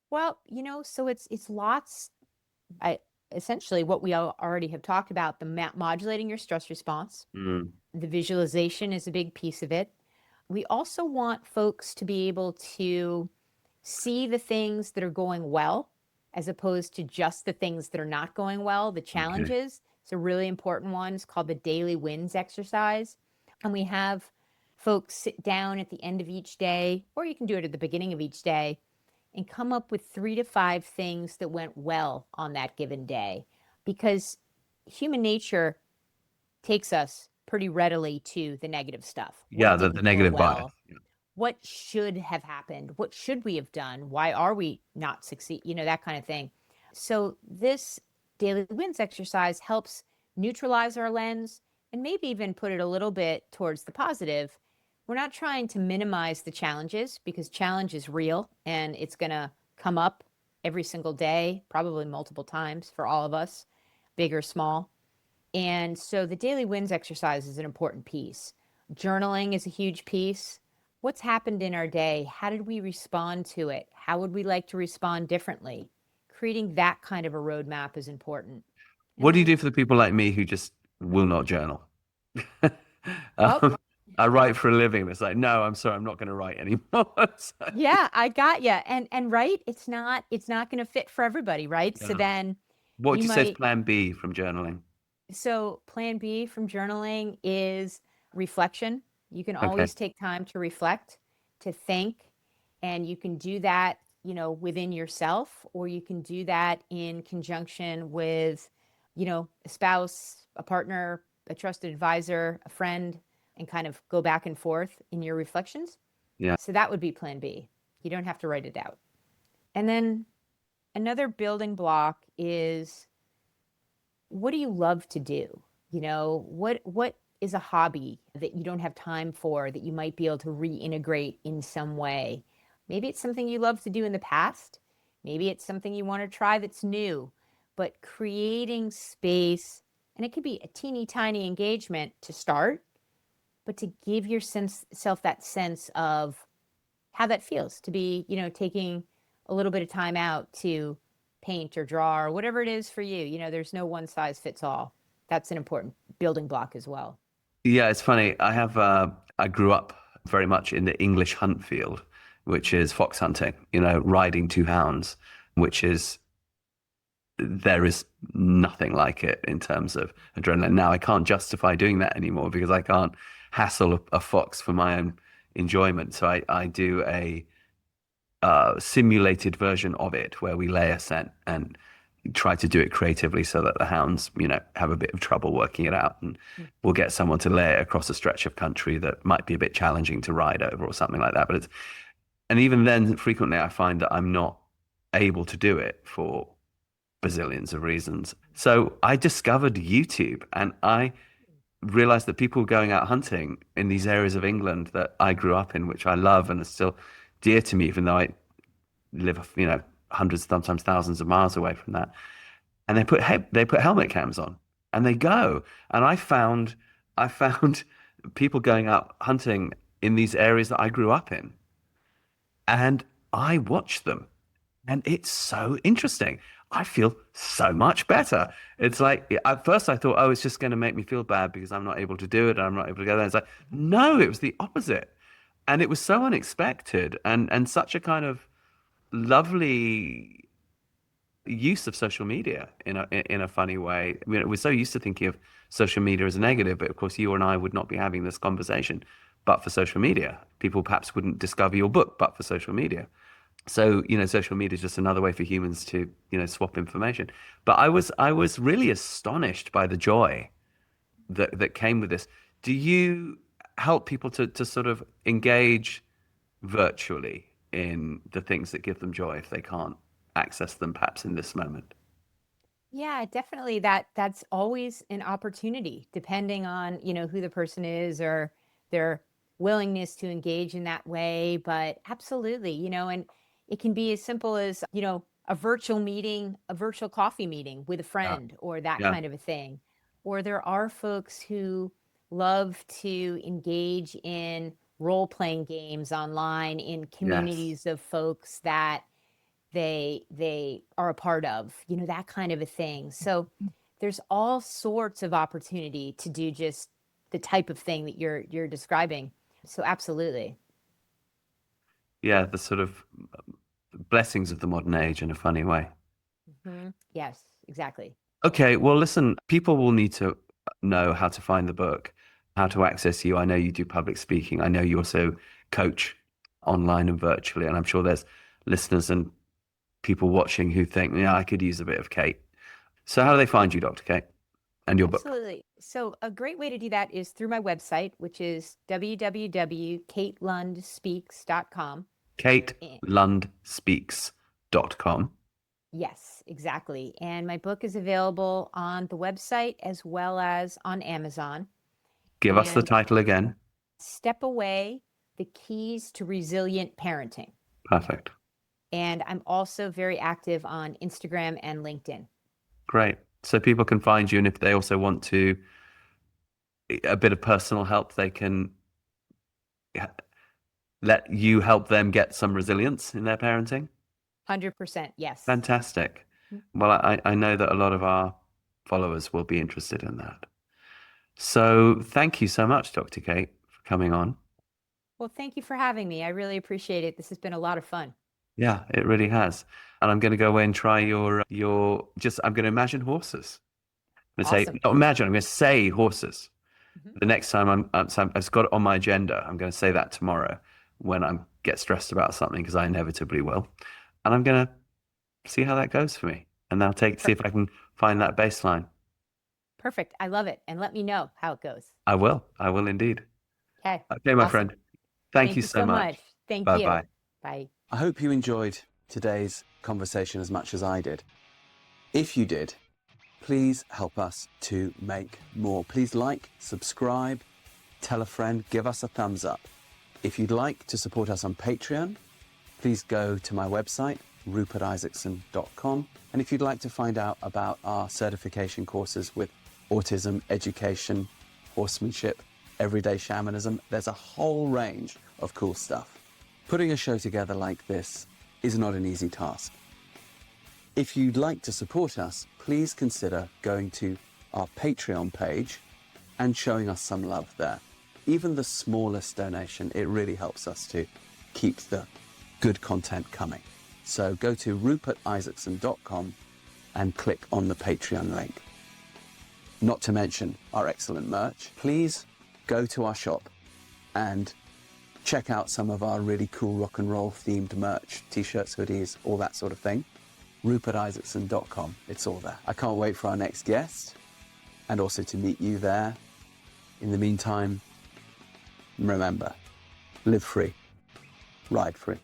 Speaker 2: Well, so it's lots. I essentially what we already have talked about, the modulating your stress response.
Speaker 3: Mm,
Speaker 2: The visualization is a big piece of it. We also want folks to be able to see the things that are going well as opposed to just the things that are not going well, the
Speaker 3: okay.
Speaker 2: challenges. It's a really important one. It's called the daily wins exercise. And we have folks sit down at the end of each day, or you can do it at the beginning of each day, and come up with 3 to 5 things that went well on that given day. Because human nature takes us pretty readily to the negative stuff.
Speaker 3: Yeah,
Speaker 2: What
Speaker 3: the
Speaker 2: didn't go
Speaker 3: negative bias.
Speaker 2: well? What should have happened? What should we have done? Why are we not succeed? That kind of thing. So this daily wins exercise helps neutralize our lens and maybe even put it a little bit towards the positive. We're not trying to minimize the challenges, because challenge is real and it's going to come up every single day, probably multiple times for all of us, big or small. And so the daily wins exercise is an important piece. Journaling is a huge piece. What's happened in our day? How did we respond to it? How would we like to respond differently? Creating that kind of a roadmap is important. And
Speaker 3: What do you
Speaker 2: then,
Speaker 3: do for the people like me who just will not journal?
Speaker 2: oh,
Speaker 3: um, I write for a living. It's like, no, I'm sorry, I'm not going to write anymore. So,
Speaker 2: yeah, I got you. And right, it's not going to fit for everybody, right? So
Speaker 3: yeah.
Speaker 2: then
Speaker 3: What would
Speaker 2: you
Speaker 3: you say is
Speaker 2: might
Speaker 3: plan B from journaling?
Speaker 2: So plan B from journaling is reflection. You can
Speaker 3: Okay.
Speaker 2: always take time to reflect, to think, and you can do that, within yourself, or you can do that in conjunction with, a spouse, a partner, a trusted advisor, a friend, and kind of go back and forth in your reflections.
Speaker 3: Yeah.
Speaker 2: So that would be plan B. You don't have to write it out. And then another building block is, what do you love to do? What is a hobby that you don't have time for that you might be able to reintegrate in some way? Maybe it's something you love to do in the past. Maybe it's something you want to try that's new. But creating space, and it could be a teeny tiny engagement to start, but to give yourself that sense of how that feels to be, taking a little bit of time out to paint or draw or whatever it is for you. There's no one size fits all. That's an important building block as well.
Speaker 3: Yeah, it's funny. I grew up very much in the English hunt field, which is fox hunting, riding 2 hounds, which is, there is nothing like it in terms of adrenaline. Now, I can't justify doing that anymore because I can't hassle a fox for my own enjoyment. So I do a simulated version of it where we lay a scent and try to do it creatively so that the hounds, have a bit of trouble working it out. And we'll get someone to lay it across a stretch of country that might be a bit challenging to ride over or something like that. And even then, frequently I find that I'm not able to do it for bazillions of reasons. So I discovered YouTube, and I realized that people were going out hunting in these areas of England that I grew up in, which I love and are still dear to me, even though I live, hundreds, sometimes thousands of miles away from that. And they put helmet cams on and they go. And I found people going out hunting in these areas that I grew up in, and I watch them, and it's so interesting. I feel so much better. It's like, at first I thought, oh, it's just going to make me feel bad because I'm not able to do it and I'm not able to go there. It's like, no, it was the opposite. And it was so unexpected and such a kind of lovely use of social media in a funny way. We're so used to thinking of social media as a negative, but of course you and I would not be having this conversation but for social media. People perhaps wouldn't discover your book but for social media. So, social media is just another way for humans to, swap information. But I was really astonished by the joy that came with this. Do you help people to sort of engage virtually in the things that give them joy if they can't access them perhaps in this moment?
Speaker 2: Yeah, definitely. That's always an opportunity, depending on, who the person is or their willingness to engage in that way. But absolutely, and it can be as simple as, a virtual meeting, a virtual coffee meeting with a
Speaker 3: Yeah.
Speaker 2: friend or that
Speaker 3: Yeah.
Speaker 2: kind of a thing. Or there are folks who love to engage in role-playing games online in
Speaker 3: Yes.
Speaker 2: communities of folks that they are a part of, that kind of a thing. So there's all sorts of opportunity to do just the type of thing that you're describing. So absolutely.
Speaker 3: Yeah, the sort of blessings of the modern age in a funny way.
Speaker 2: Yes, exactly.
Speaker 3: Okay, well, listen, people will need to know how to find the book, how to access you. I know you do public speaking. I know you also coach online and virtually, and I'm sure there's listeners and people watching who think, yeah, I could use a bit of Kate. So how do they find you, Dr. Kate, and your book?
Speaker 2: Absolutely. So a great way to do that is through my website, which is www.katelundspeaks.com.
Speaker 3: KateLundSpeaks.com.
Speaker 2: Yes, exactly. And my book is available on the website as well as on Amazon.
Speaker 3: Give us the
Speaker 2: And
Speaker 3: title again.
Speaker 2: Step Away, The Keys to Resilient Parenting.
Speaker 3: Perfect.
Speaker 2: And I'm also very active on Instagram and LinkedIn.
Speaker 3: Great. So people can find you, and if they also want to a bit of personal help, they can let you help them get some resilience in their parenting.
Speaker 2: 100%, yes.
Speaker 3: Fantastic. Well, I know that a lot of our followers will be interested in that. So thank you so much, Dr. Kate, for coming on.
Speaker 2: Well, thank you for having me. I really appreciate it. This has been a lot of fun.
Speaker 3: Yeah, it really has. And I'm going to go away and try I'm going to imagine horses. I'm going to
Speaker 2: Awesome.
Speaker 3: say, not imagine, I'm going to say horses. The next time I've got it on my agenda. I'm going to say that tomorrow when I get stressed about something, because I inevitably will. And I'm going to see how that goes for me. And then see if I can find that baseline.
Speaker 2: Perfect. I love it. And let me know how it goes.
Speaker 3: I will indeed.
Speaker 2: Okay.
Speaker 3: Okay, my
Speaker 2: Awesome.
Speaker 3: friend. Thank you so much.
Speaker 2: Thank
Speaker 3: Bye
Speaker 2: you.
Speaker 3: bye.
Speaker 2: Bye.
Speaker 1: I hope you enjoyed today's conversation as much as I did. If you did, please help us to make more. Please like, subscribe, tell a friend, give us a thumbs up. If you'd like to support us on Patreon, please go to my website, rupertisaacson.com. And if you'd like to find out about our certification courses with autism, education, horsemanship, everyday shamanism, there's a whole range of cool stuff. Putting a show together like this is not an easy task. If you'd like to support us, please consider going to our Patreon page and showing us some love there. Even the smallest donation, it really helps us to keep the good content coming. So go to rupertisaacson.com and click on the Patreon link. Not to mention our excellent merch. Please go to our shop and check out some of our really cool rock and roll themed merch, t-shirts, hoodies, all that sort of thing. RupertIsaacson.com. It's all there. I can't wait for our next guest and also to meet you there. In the meantime, remember, live free, ride free.